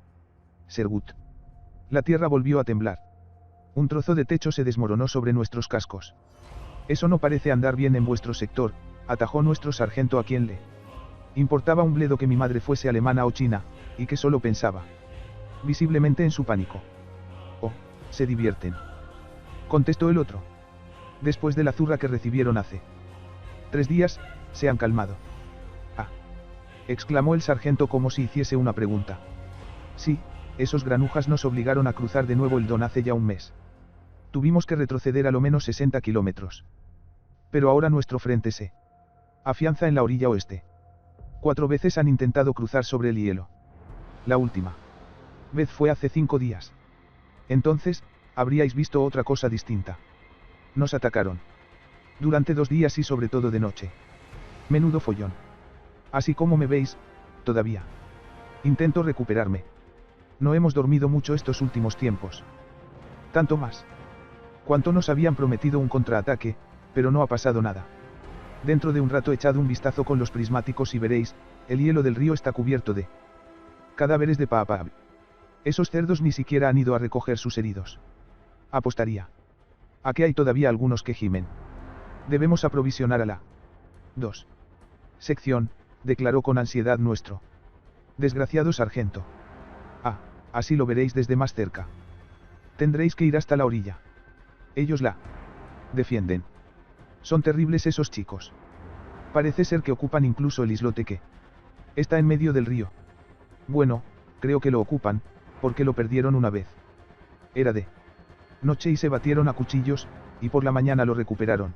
Sehr gut. La tierra volvió a temblar. Un trozo de techo se desmoronó sobre nuestros cascos. Eso no parece andar bien en vuestro sector, atajó nuestro sargento a quien le importaba un bledo que mi madre fuese alemana o china, y que solo pensaba visiblemente en su pánico. Oh, se divierten, contestó el otro. Después de la zurra que recibieron hace 3 días, se han calmado. Ah, exclamó el sargento como si hiciese una pregunta. Sí, esos granujas nos obligaron a cruzar de nuevo el Don hace ya un mes. Tuvimos que retroceder a lo menos 60 kilómetros. Pero ahora nuestro frente se afianza en la orilla oeste. 4 veces han intentado cruzar sobre el hielo. La última vez fue hace 5 días. Entonces, habríais visto otra cosa distinta. Nos atacaron durante 2 días y sobre todo de noche. Menudo follón. Así como me veis, todavía intento recuperarme. No hemos dormido mucho estos últimos tiempos. Tanto más. Cuanto nos habían prometido un contraataque, pero no ha pasado nada. Dentro de un rato echad un vistazo con los prismáticos y veréis, el hielo del río está cubierto de cadáveres de Paapab. Esos cerdos ni siquiera han ido a recoger sus heridos. Apostaría a que hay todavía algunos que gimen. Debemos aprovisionar a la 2. Sección, declaró con ansiedad nuestro desgraciado sargento. Ah, así lo veréis desde más cerca. Tendréis que ir hasta la orilla. Ellos la defienden. Son terribles esos chicos. Parece ser que ocupan incluso el islote que está en medio del río. Bueno, creo que lo ocupan, porque lo perdieron una vez. Era de noche y se batieron a cuchillos, y por la mañana lo recuperaron.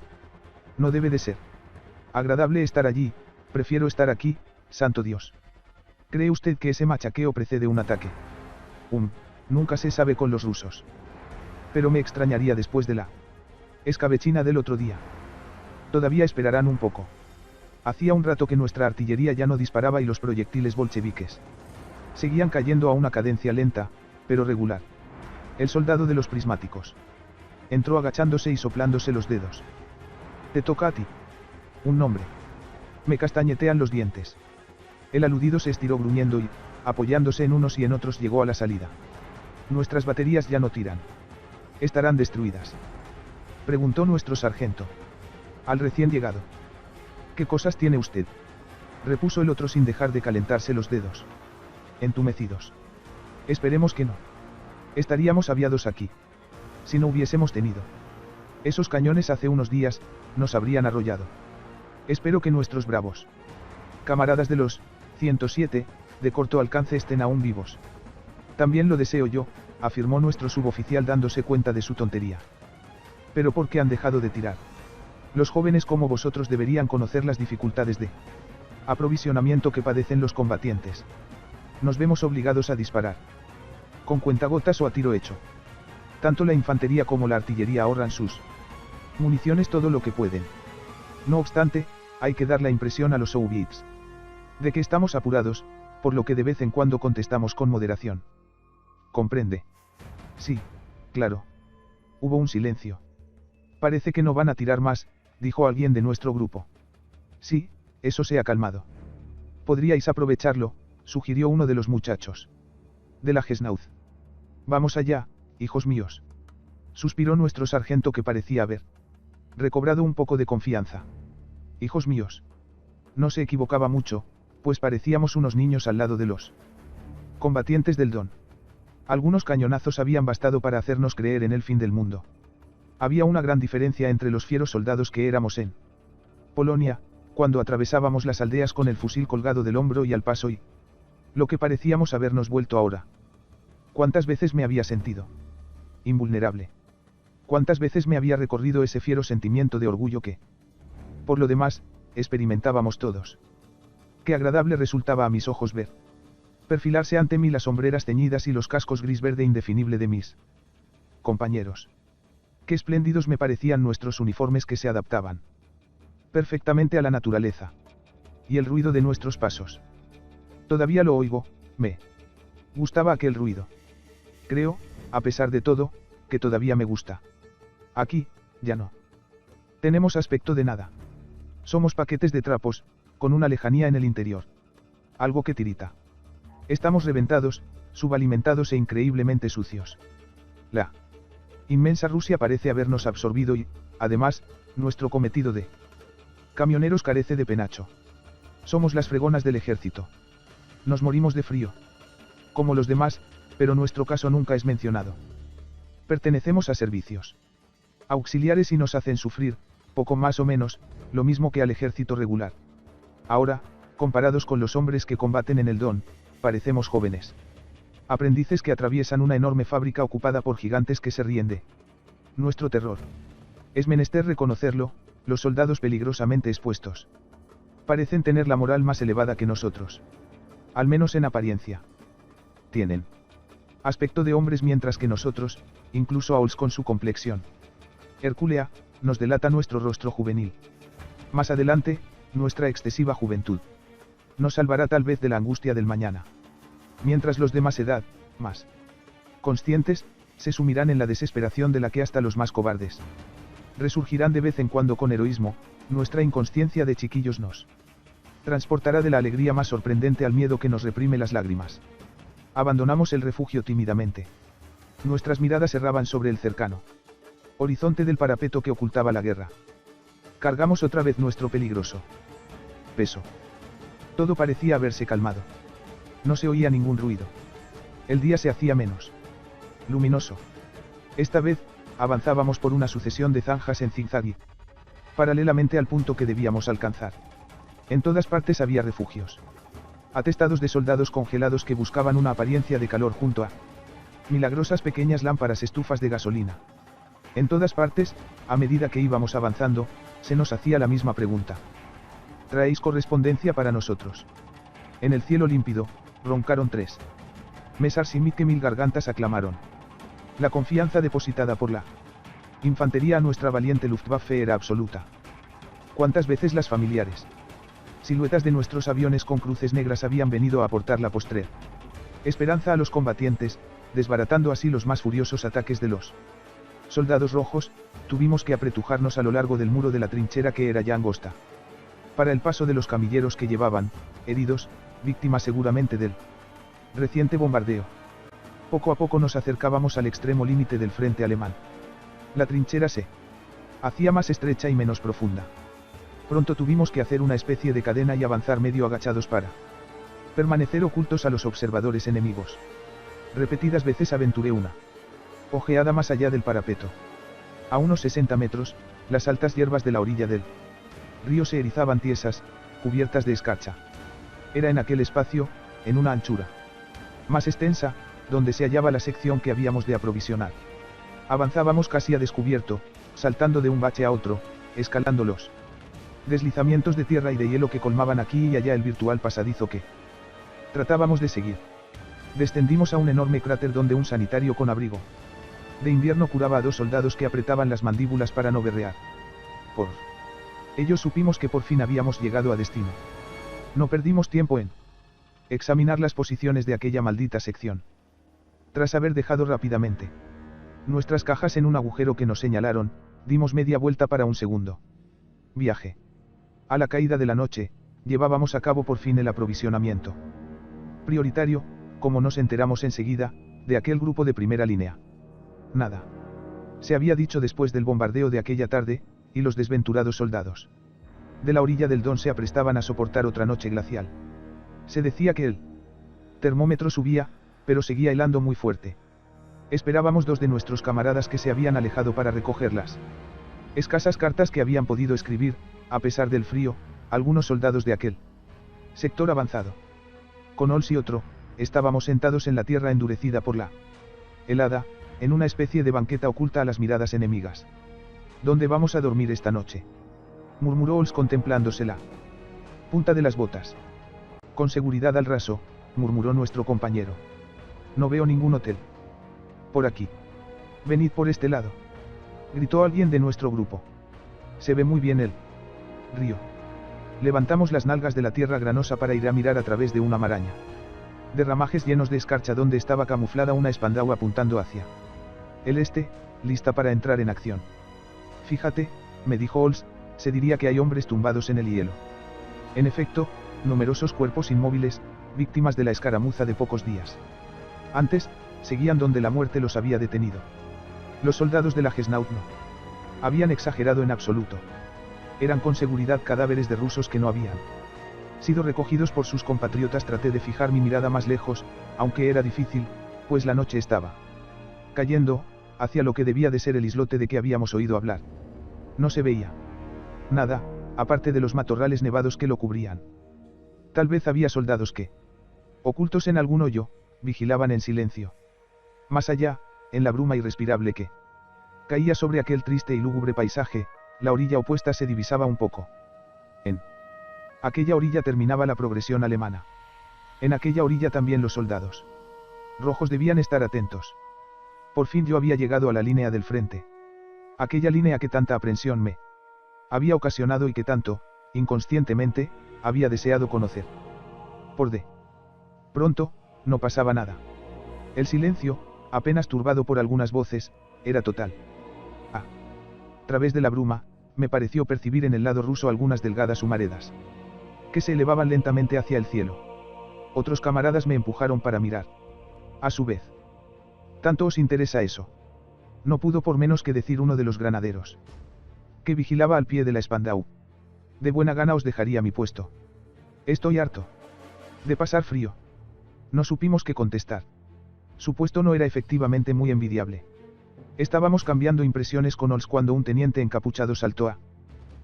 No debe de ser agradable estar allí, prefiero estar aquí, santo Dios. ¿Cree usted que ese machaqueo precede un ataque? Nunca se sabe con los rusos. Pero me extrañaría después de la escabechina del otro día. Todavía esperarán un poco. Hacía un rato que nuestra artillería ya no disparaba y los proyectiles bolcheviques seguían cayendo a una cadencia lenta, pero regular. El soldado de los prismáticos entró agachándose y soplándose los dedos. Te toca a ti. Un nombre. Me castañetean los dientes. El aludido se estiró gruñendo y, apoyándose en unos y en otros, llegó a la salida. Nuestras baterías ya no tiran. ¿Estarán destruidas?, preguntó nuestro sargento al recién llegado. ¿Qué cosas tiene usted?, repuso el otro sin dejar de calentarse los dedos entumecidos. Esperemos que no. Estaríamos aviados aquí si no hubiésemos tenido esos cañones hace unos días, nos habrían arrollado. Espero que nuestros bravos camaradas de los 107, de corto alcance estén aún vivos. También lo deseo yo, afirmó nuestro suboficial dándose cuenta de su tontería. ¿Pero por qué han dejado de tirar? Los jóvenes como vosotros deberían conocer las dificultades de aprovisionamiento que padecen los combatientes. Nos vemos obligados a disparar con cuentagotas o a tiro hecho. Tanto la infantería como la artillería ahorran sus municiones todo lo que pueden. No obstante, hay que dar la impresión a los soviets de que estamos apurados, por lo que de vez en cuando contestamos con moderación. ¿Comprende? Sí, claro. Hubo un silencio. Parece que no van a tirar más, dijo alguien de nuestro grupo. Sí, eso se ha calmado. Podríais aprovecharlo, sugirió uno de los muchachos de la Gesnauz. Vamos allá, hijos míos. Suspiró nuestro sargento, que parecía haber recobrado un poco de confianza. Hijos míos. No se equivocaba mucho, pues parecíamos unos niños al lado de los combatientes del Don. Algunos cañonazos habían bastado para hacernos creer en el fin del mundo. Había una gran diferencia entre los fieros soldados que éramos en Polonia, cuando atravesábamos las aldeas con el fusil colgado del hombro y al paso, y lo que parecíamos habernos vuelto ahora. ¿Cuántas veces me había sentido invulnerable? ¿Cuántas veces me había recorrido ese fiero sentimiento de orgullo que, por lo demás, experimentábamos todos? Qué agradable resultaba a mis ojos ver perfilarse ante mí las sombreras teñidas y los cascos gris-verde indefinible de mis compañeros. Qué espléndidos me parecían nuestros uniformes, que se adaptaban perfectamente a la naturaleza. Y el ruido de nuestros pasos. Todavía lo oigo, me gustaba aquel ruido. Creo, a pesar de todo, que todavía me gusta. Aquí, ya no tenemos aspecto de nada. Somos paquetes de trapos, con una lejanía en el interior. Algo que tirita. Estamos reventados, subalimentados e increíblemente sucios. La inmensa Rusia parece habernos absorbido y, además, nuestro cometido de camioneros carece de penacho. Somos las fregonas del ejército. Nos morimos de frío. Como los demás, pero nuestro caso nunca es mencionado. Pertenecemos a servicios auxiliares y nos hacen sufrir, poco más o menos, lo mismo que al ejército regular. Ahora, comparados con los hombres que combaten en el Don, parecemos jóvenes aprendices que atraviesan una enorme fábrica ocupada por gigantes que se ríen de nuestro terror. Es menester reconocerlo, los soldados peligrosamente expuestos parecen tener la moral más elevada que nosotros. Al menos en apariencia. Tienen aspecto de hombres, mientras que nosotros, incluso Auls con su complexión hercúlea, nos delata nuestro rostro juvenil. Más adelante, nuestra excesiva juventud nos salvará tal vez de la angustia del mañana. Mientras los de más edad, más conscientes, se sumirán en la desesperación de la que hasta los más cobardes resurgirán de vez en cuando con heroísmo. Nuestra inconsciencia de chiquillos nos transportará de la alegría más sorprendente al miedo que nos reprime las lágrimas. Abandonamos el refugio tímidamente. Nuestras miradas erraban sobre el cercano horizonte del parapeto que ocultaba la guerra. Cargamos otra vez nuestro peligroso peso. Todo parecía haberse calmado. No se oía ningún ruido. El día se hacía menos luminoso. Esta vez, avanzábamos por una sucesión de zanjas en zigzag, paralelamente al punto que debíamos alcanzar. En todas partes había refugios atestados de soldados congelados que buscaban una apariencia de calor junto a milagrosas pequeñas lámparas estufas de gasolina. En todas partes, a medida que íbamos avanzando, se nos hacía la misma pregunta. ¿Traéis correspondencia para nosotros? En el cielo límpido, roncaron 3. Messerschmitt que 1000 gargantas aclamaron. La confianza depositada por la infantería a nuestra valiente Luftwaffe era absoluta. ¿Cuántas veces las familiares siluetas de nuestros aviones con cruces negras habían venido a aportar la postrer esperanza a los combatientes, desbaratando así los más furiosos ataques de los soldados rojos? Tuvimos que apretujarnos a lo largo del muro de la trinchera que era ya angosta para el paso de los camilleros que llevaban, heridos, víctimas seguramente del reciente bombardeo. Poco a poco nos acercábamos al extremo límite del frente alemán. La trinchera se hacía más estrecha y menos profunda. Pronto tuvimos que hacer una especie de cadena y avanzar medio agachados para permanecer ocultos a los observadores enemigos. Repetidas veces aventuré una ojeada más allá del parapeto. A unos 60 metros, las altas hierbas de la orilla del río se erizaban tiesas, cubiertas de escarcha. Era en aquel espacio, en una anchura más extensa, donde se hallaba la sección que habíamos de aprovisionar. Avanzábamos casi a descubierto, saltando de un bache a otro, escalando los deslizamientos de tierra y de hielo que colmaban aquí y allá el virtual pasadizo que tratábamos de seguir. Descendimos a un enorme cráter donde un sanitario con abrigo de invierno curaba a 2 soldados que apretaban las mandíbulas para no berrear. Por ello supimos que por fin habíamos llegado a destino. No perdimos tiempo en examinar las posiciones de aquella maldita sección. Tras haber dejado rápidamente nuestras cajas en un agujero que nos señalaron, dimos media vuelta para un segundo viaje. A la caída de la noche, llevábamos a cabo por fin el aprovisionamiento prioritario, como nos enteramos enseguida, de aquel grupo de primera línea. Nada se había dicho después del bombardeo de aquella tarde, y los desventurados soldados de la orilla del Don se aprestaban a soportar otra noche glacial. Se decía que el termómetro subía, pero seguía helando muy fuerte. Esperábamos 2 de nuestros camaradas que se habían alejado para recogerlas escasas cartas que habían podido escribir, a pesar del frío, algunos soldados de aquel sector avanzado. Con Ols y otro, estábamos sentados en la tierra endurecida por la helada, en una especie de banqueta oculta a las miradas enemigas. ¿Dónde vamos a dormir esta noche?, murmuró Ols contemplándose la punta de las botas. Con seguridad al raso, murmuró nuestro compañero. No veo ningún hotel. Por aquí. Venid por este lado, gritó alguien de nuestro grupo. Se ve muy bien el río. Levantamos las nalgas de la tierra granosa para ir a mirar a través de una maraña de ramajes llenos de escarcha donde estaba camuflada una Spandau apuntando hacia el este, lista para entrar en acción. Fíjate, me dijo Ols, se diría que hay hombres tumbados en el hielo. En efecto, numerosos cuerpos inmóviles, víctimas de la escaramuza de pocos días antes, seguían donde la muerte los había detenido. Los soldados de la Gesnaut no habían exagerado en absoluto. Eran con seguridad cadáveres de rusos que no habían sido recogidos por sus compatriotas. Traté de fijar mi mirada más lejos, aunque era difícil, pues la noche estaba cayendo, hacia lo que debía de ser el islote de que habíamos oído hablar. No se veía nada, aparte de los matorrales nevados que lo cubrían. Tal vez había soldados que, ocultos en algún hoyo, vigilaban en silencio. Más allá, en la bruma irrespirable que caía sobre aquel triste y lúgubre paisaje, la orilla opuesta se divisaba un poco. En aquella orilla terminaba la progresión alemana. En aquella orilla también los soldados rojos debían estar atentos. Por fin yo había llegado a la línea del frente. Aquella línea que tanta aprensión me había ocasionado y que tanto, inconscientemente, había deseado conocer. Por de pronto, no pasaba nada. El silencio, apenas turbado por algunas voces, era total. A través de la bruma, me pareció percibir en el lado ruso algunas delgadas humaredas, que se elevaban lentamente hacia el cielo. Otros camaradas me empujaron para mirar. A su vez. ¿Tanto os interesa eso? No pudo por menos que decir uno de los granaderos, que vigilaba al pie de la Spandau. De buena gana os dejaría mi puesto. Estoy harto de pasar frío. No supimos qué contestar. Su puesto no era efectivamente muy envidiable. Estábamos cambiando impresiones con Ols cuando un teniente encapuchado saltó a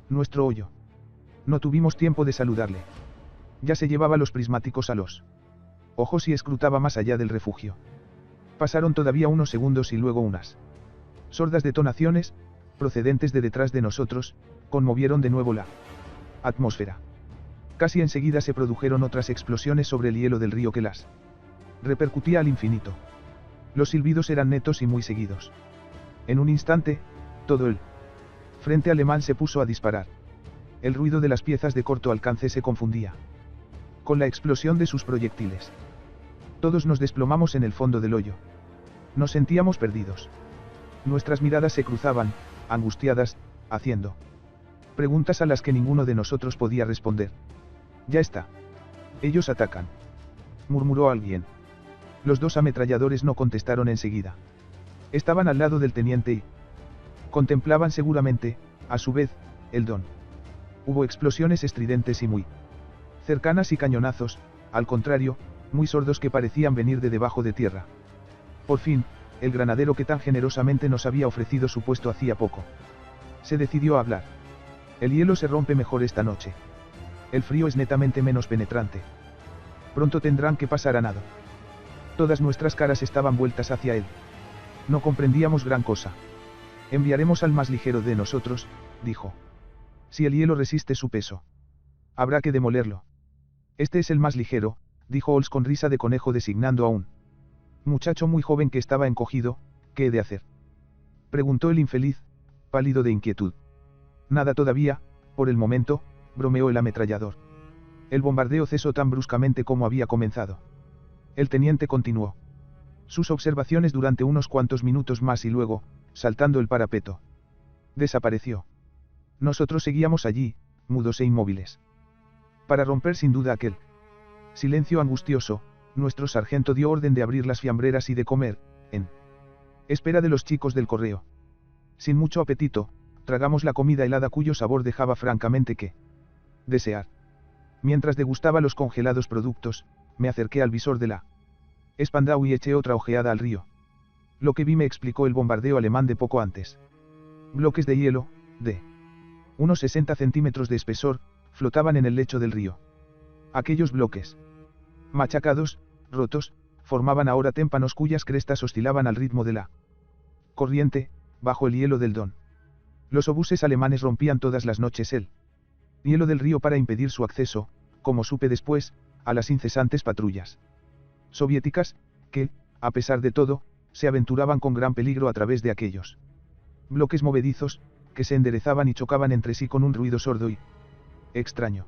nuestro hoyo. No tuvimos tiempo de saludarle. Ya se llevaba los prismáticos a los ojos y escrutaba más allá del refugio. Pasaron todavía unos segundos y luego unas sordas detonaciones, procedentes de detrás de nosotros, conmovieron de nuevo la atmósfera. Casi enseguida se produjeron otras explosiones sobre el hielo del río que las repercutía al infinito. Los silbidos eran netos y muy seguidos. En un instante, todo el frente alemán se puso a disparar. El ruido de las piezas de corto alcance se confundía con la explosión de sus proyectiles. Todos nos desplomamos en el fondo del hoyo. Nos sentíamos perdidos. Nuestras miradas se cruzaban, angustiadas, haciendo preguntas a las que ninguno de nosotros podía responder. Ya está. Ellos atacan, murmuró alguien. Los dos ametralladores no contestaron enseguida. Estaban al lado del teniente y contemplaban seguramente, a su vez, el Don. Hubo explosiones estridentes y muy cercanas y cañonazos, al contrario, muy sordos que parecían venir de debajo de tierra. Por fin, el granadero que tan generosamente nos había ofrecido su puesto hacía poco se decidió a hablar. El hielo se rompe mejor esta noche. El frío es netamente menos penetrante. Pronto tendrán que pasar a nado. Todas nuestras caras estaban vueltas hacia él. No comprendíamos gran cosa. Enviaremos al más ligero de nosotros, dijo. Si el hielo resiste su peso, habrá que demolerlo. Este es el más ligero, dijo Ols con risa de conejo designando a un muchacho muy joven que estaba encogido. ¿Qué he de hacer?, preguntó el infeliz, pálido de inquietud. Nada todavía, por el momento, bromeó el ametrallador. El bombardeo cesó tan bruscamente como había comenzado. El teniente continuó sus observaciones durante unos cuantos minutos más y luego, saltando el parapeto, desapareció. Nosotros seguíamos allí, mudos e inmóviles. Para romper sin duda aquel silencio angustioso, nuestro sargento dio orden de abrir las fiambreras y de comer, en espera de los chicos del correo. Sin mucho apetito, tragamos la comida helada cuyo sabor dejaba francamente que desear. Mientras degustaba los congelados productos, me acerqué al visor de la Spandau y eché otra ojeada al río. Lo que vi me explicó el bombardeo alemán de poco antes. Bloques de hielo, de unos 60 centímetros de espesor, flotaban en el lecho del río. Aquellos bloques, machacados, rotos, formaban ahora témpanos cuyas crestas oscilaban al ritmo de la corriente, bajo el hielo del Don. Los obuses alemanes rompían todas las noches el hielo del río para impedir su acceso, como supe después, a las incesantes patrullas soviéticas, que, a pesar de todo, se aventuraban con gran peligro a través de aquellos bloques movedizos, que se enderezaban y chocaban entre sí con un ruido sordo y extraño.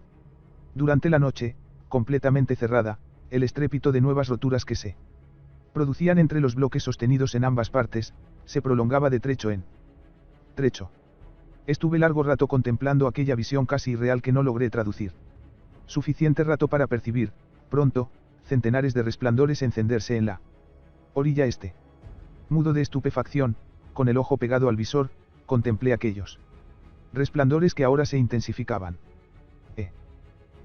Durante la noche, completamente cerrada, el estrépito de nuevas roturas que se producían entre los bloques sostenidos en ambas partes, se prolongaba de trecho en trecho. Estuve largo rato contemplando aquella visión casi irreal que no logré traducir. Suficiente rato para percibir, pronto, centenares de resplandores encenderse en la orilla este. Mudo de estupefacción, con el ojo pegado al visor, contemplé aquellos resplandores que ahora se intensificaban.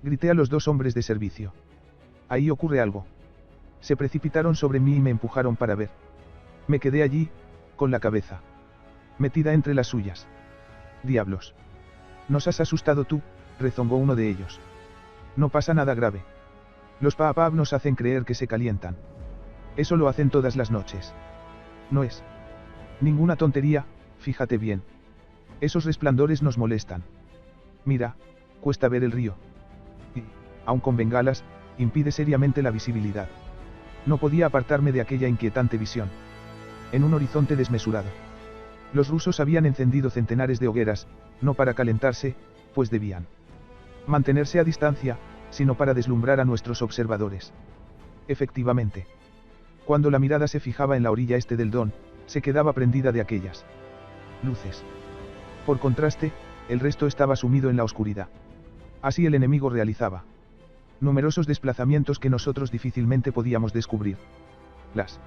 Grité a los dos hombres de servicio. Ahí ocurre algo. Se precipitaron sobre mí y me empujaron para ver. Me quedé allí, con la cabeza metida entre las suyas. Diablos. Nos has asustado tú, rezongó uno de ellos. No pasa nada grave. Los Paapab nos hacen creer que se calientan. Eso lo hacen todas las noches. No es ninguna tontería, fíjate bien. Esos resplandores nos molestan. Mira, cuesta ver el río. Y, aun con bengalas, impide seriamente la visibilidad. No podía apartarme de aquella inquietante visión. En un horizonte desmesurado. Los rusos habían encendido centenares de hogueras, no para calentarse, pues debían mantenerse a distancia, sino para deslumbrar a nuestros observadores. Efectivamente. Cuando la mirada se fijaba en la orilla este del Don, se quedaba prendida de aquellas luces. Por contraste, el resto estaba sumido en la oscuridad. Así el enemigo realizaba numerosos desplazamientos que nosotros difícilmente podíamos descubrir. Las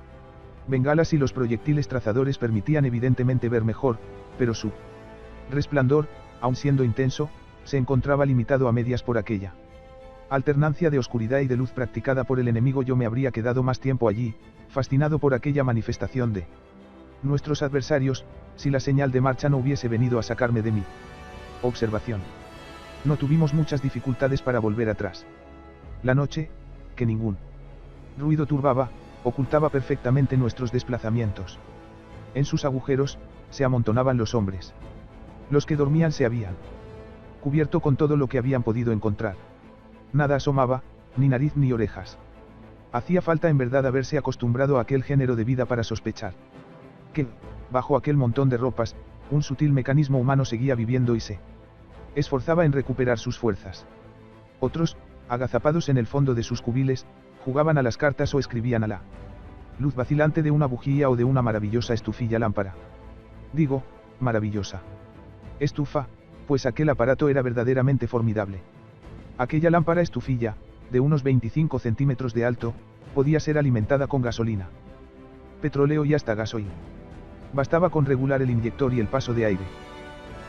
bengalas y los proyectiles trazadores permitían evidentemente ver mejor, pero su resplandor, aun siendo intenso, se encontraba limitado a medias por aquella alternancia de oscuridad y de luz practicada por el enemigo. Yo me habría quedado más tiempo allí, fascinado por aquella manifestación de nuestros adversarios, si la señal de marcha no hubiese venido a sacarme de mi observación. No tuvimos muchas dificultades para volver atrás. La noche, que ningún ruido turbaba, ocultaba perfectamente nuestros desplazamientos. En sus agujeros, se amontonaban los hombres. Los que dormían se habían cubierto con todo lo que habían podido encontrar. Nada asomaba, ni nariz ni orejas. Hacía falta en verdad haberse acostumbrado a aquel género de vida para sospechar que, bajo aquel montón de ropas, un sutil mecanismo humano seguía viviendo y se esforzaba en recuperar sus fuerzas. Otros, agazapados en el fondo de sus cubiles, jugaban a las cartas o escribían a la luz vacilante de una bujía o de una maravillosa estufilla lámpara. Digo, maravillosa estufa, pues aquel aparato era verdaderamente formidable. Aquella lámpara estufilla, de unos 25 centímetros de alto, podía ser alimentada con gasolina, petróleo y hasta gasoil. Bastaba con regular el inyector y el paso de aire.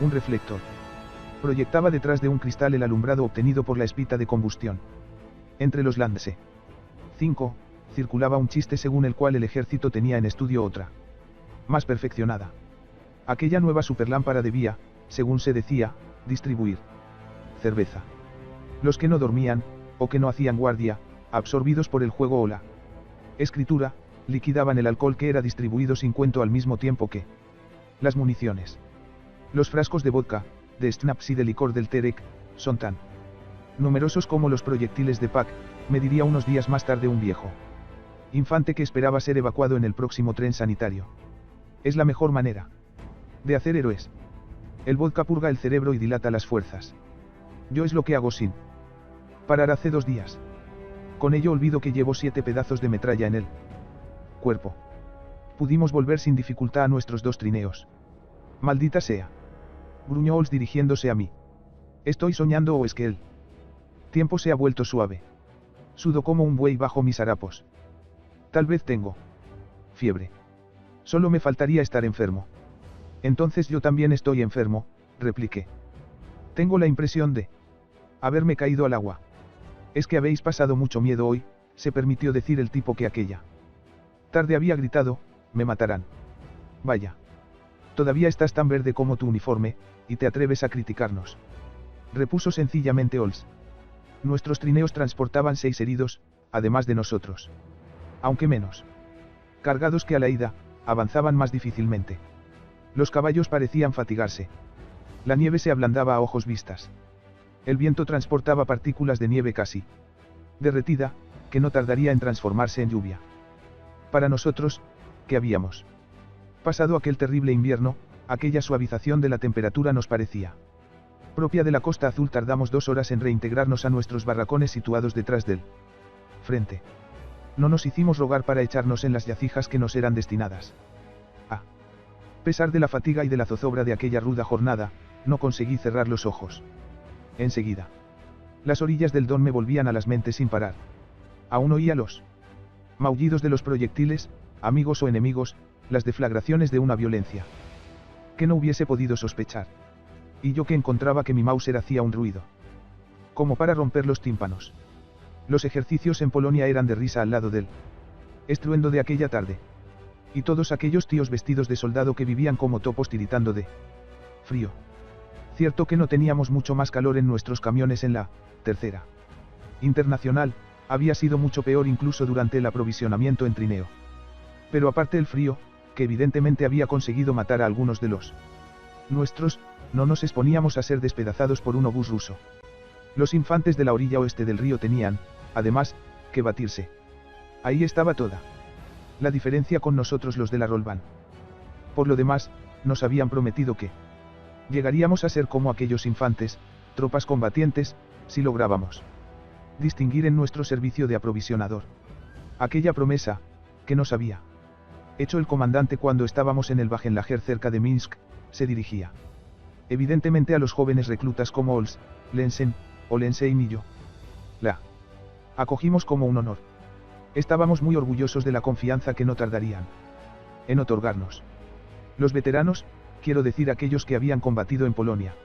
Un reflector proyectaba detrás de un cristal el alumbrado obtenido por la espita de combustión. Entre los Landse 5, circulaba un chiste según el cual el ejército tenía en estudio otra, más perfeccionada. Aquella nueva superlámpara debía, según se decía, distribuir cerveza. Los que no dormían, o que no hacían guardia, absorbidos por el juego o la escritura, liquidaban el alcohol que era distribuido sin cuento al mismo tiempo que las municiones. Los frascos de vodka, de schnapps y de licor del Terek, son tan numerosos como los proyectiles de Pack, me diría unos días más tarde un viejo infante que esperaba ser evacuado en el próximo tren sanitario. Es la mejor manera de hacer héroes. El vodka purga el cerebro y dilata las fuerzas. Yo es lo que hago sin parar hace 2 días. Con ello olvido que llevo 7 pedazos de metralla en el cuerpo. Pudimos volver sin dificultad a nuestros 2 trineos. Maldita sea, gruñó Ols dirigiéndose a mí. ¿Estoy soñando o es que el tiempo se ha vuelto suave? Sudo como un buey bajo mis harapos. Tal vez tengo fiebre. Solo me faltaría estar enfermo. Entonces yo también estoy enfermo, repliqué. Tengo la impresión de haberme caído al agua. Es que habéis pasado mucho miedo hoy, se permitió decir el tipo que aquella tarde había gritado, me matarán. Vaya. Todavía estás tan verde como tu uniforme, y te atreves a criticarnos. Repuso sencillamente Ols. Nuestros trineos transportaban 6 heridos, además de nosotros. Aunque menos cargados que a la ida, avanzaban más difícilmente. Los caballos parecían fatigarse. La nieve se ablandaba a ojos vistas. El viento transportaba partículas de nieve casi derretida, que no tardaría en transformarse en lluvia. Para nosotros, que habíamos pasado aquel terrible invierno, aquella suavización de la temperatura nos parecía propia de la Costa Azul. Tardamos 2 horas en reintegrarnos a nuestros barracones situados detrás del frente. No nos hicimos rogar para echarnos en las yacijas que nos eran destinadas. A pesar de la fatiga y de la zozobra de aquella ruda jornada, no conseguí cerrar los ojos. Enseguida, las orillas del Don me volvían a las mentes sin parar. Aún oía los maullidos de los proyectiles, amigos o enemigos, las deflagraciones de una violencia que no hubiese podido sospechar. Y yo que encontraba que mi Mauser hacía un ruido como para romper los tímpanos. Los ejercicios en Polonia eran de risa al lado del estruendo de aquella tarde. Y todos aquellos tíos vestidos de soldado que vivían como topos tiritando de frío. Cierto que no teníamos mucho más calor en nuestros camiones en la Tercera Internacional, había sido mucho peor incluso durante el aprovisionamiento en trineo. Pero aparte el frío, que evidentemente había conseguido matar a algunos de los nuestros, no nos exponíamos a ser despedazados por un obús ruso. Los infantes de la orilla oeste del río tenían, además, que batirse. Ahí estaba toda la diferencia con nosotros los de la Rolvan. Por lo demás, nos habían prometido que llegaríamos a ser como aquellos infantes, tropas combatientes, si lográbamos distinguir en nuestro servicio de aprovisionador. Aquella promesa, que nos había hecho el comandante cuando estábamos en el Bajenlager cerca de Minsk, se dirigía evidentemente a los jóvenes reclutas como Ols, Lensen, Olensein y yo. La acogimos como un honor. Estábamos muy orgullosos de la confianza que no tardarían en otorgarnos. Los veteranos, quiero decir aquellos que habían combatido en Polonia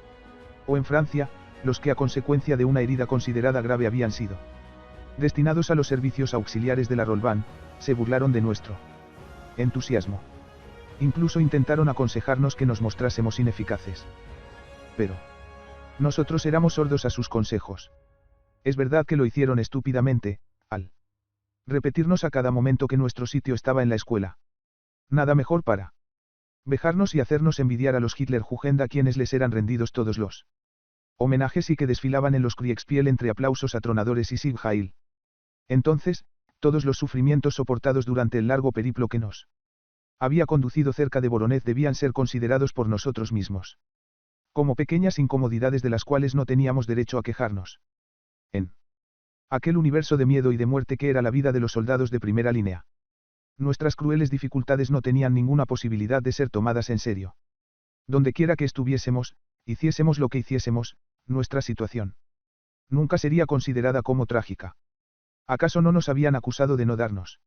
o en Francia, los que a consecuencia de una herida considerada grave habían sido destinados a los servicios auxiliares de la Rolvan, se burlaron de nuestro entusiasmo. Incluso intentaron aconsejarnos que nos mostrásemos ineficaces. Pero nosotros éramos sordos a sus consejos. Es verdad que lo hicieron estúpidamente, al repetirnos a cada momento que nuestro sitio estaba en la escuela. Nada mejor para vejarnos y hacernos envidiar a los Hitlerjugend a quienes les eran rendidos todos los homenajes y que desfilaban en los Kriegspiel entre aplausos atronadores y Sieg Heil. Entonces, todos los sufrimientos soportados durante el largo periplo que nos había conducido cerca de Voronezh debían ser considerados por nosotros mismos como pequeñas incomodidades de las cuales no teníamos derecho a quejarnos. En aquel universo de miedo y de muerte que era la vida de los soldados de primera línea, nuestras crueles dificultades no tenían ninguna posibilidad de ser tomadas en serio. Dondequiera que estuviésemos, hiciésemos lo que hiciésemos, nuestra situación nunca sería considerada como trágica. ¿Acaso no nos habían acusado de no darnos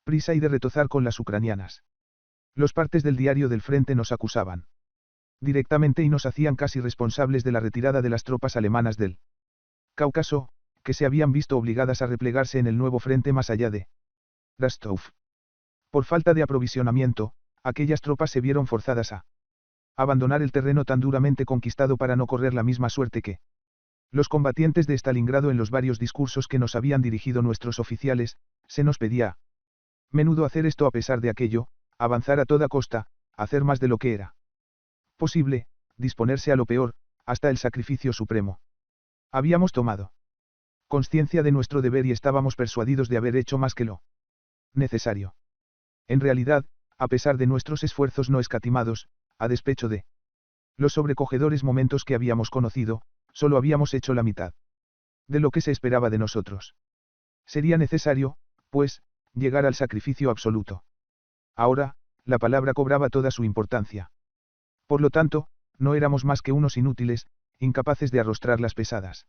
prisa y de retozar con las ucranianas? Los partes del diario del frente nos acusaban directamente y nos hacían casi responsables de la retirada de las tropas alemanas del Cáucaso, que se habían visto obligadas a replegarse en el nuevo frente más allá de Rostov. Por falta de aprovisionamiento, aquellas tropas se vieron forzadas a abandonar el terreno tan duramente conquistado para no correr la misma suerte que los combatientes de Stalingrado. En los varios discursos que nos habían dirigido nuestros oficiales, se nos pedía a menudo hacer esto a pesar de aquello, avanzar a toda costa, hacer más de lo que era posible, disponerse a lo peor, hasta el sacrificio supremo. Habíamos tomado conciencia de nuestro deber y estábamos persuadidos de haber hecho más que lo necesario. En realidad, a pesar de nuestros esfuerzos no escatimados, a despecho de los sobrecogedores momentos que habíamos conocido, solo habíamos hecho la mitad de lo que se esperaba de nosotros. Sería necesario, pues, llegar al sacrificio absoluto. Ahora, la palabra cobraba toda su importancia. Por lo tanto, no éramos más que unos inútiles, incapaces de arrostrar las pesadas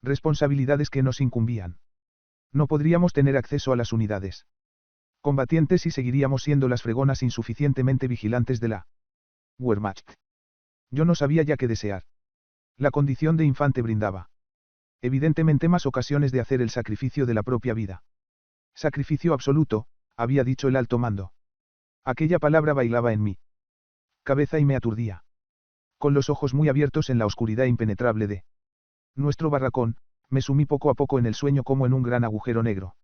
responsabilidades que nos incumbían. No podríamos tener acceso a las unidades combatientes y seguiríamos siendo las fregonas insuficientemente vigilantes de la Wehrmacht. Yo no sabía ya qué desear. La condición de infante brindaba evidentemente más ocasiones de hacer el sacrificio de la propia vida. Sacrificio absoluto, había dicho el alto mando. Aquella palabra bailaba en mi cabeza y me aturdía. Con los ojos muy abiertos en la oscuridad impenetrable de nuestro barracón, me sumí poco a poco en el sueño como en un gran agujero negro.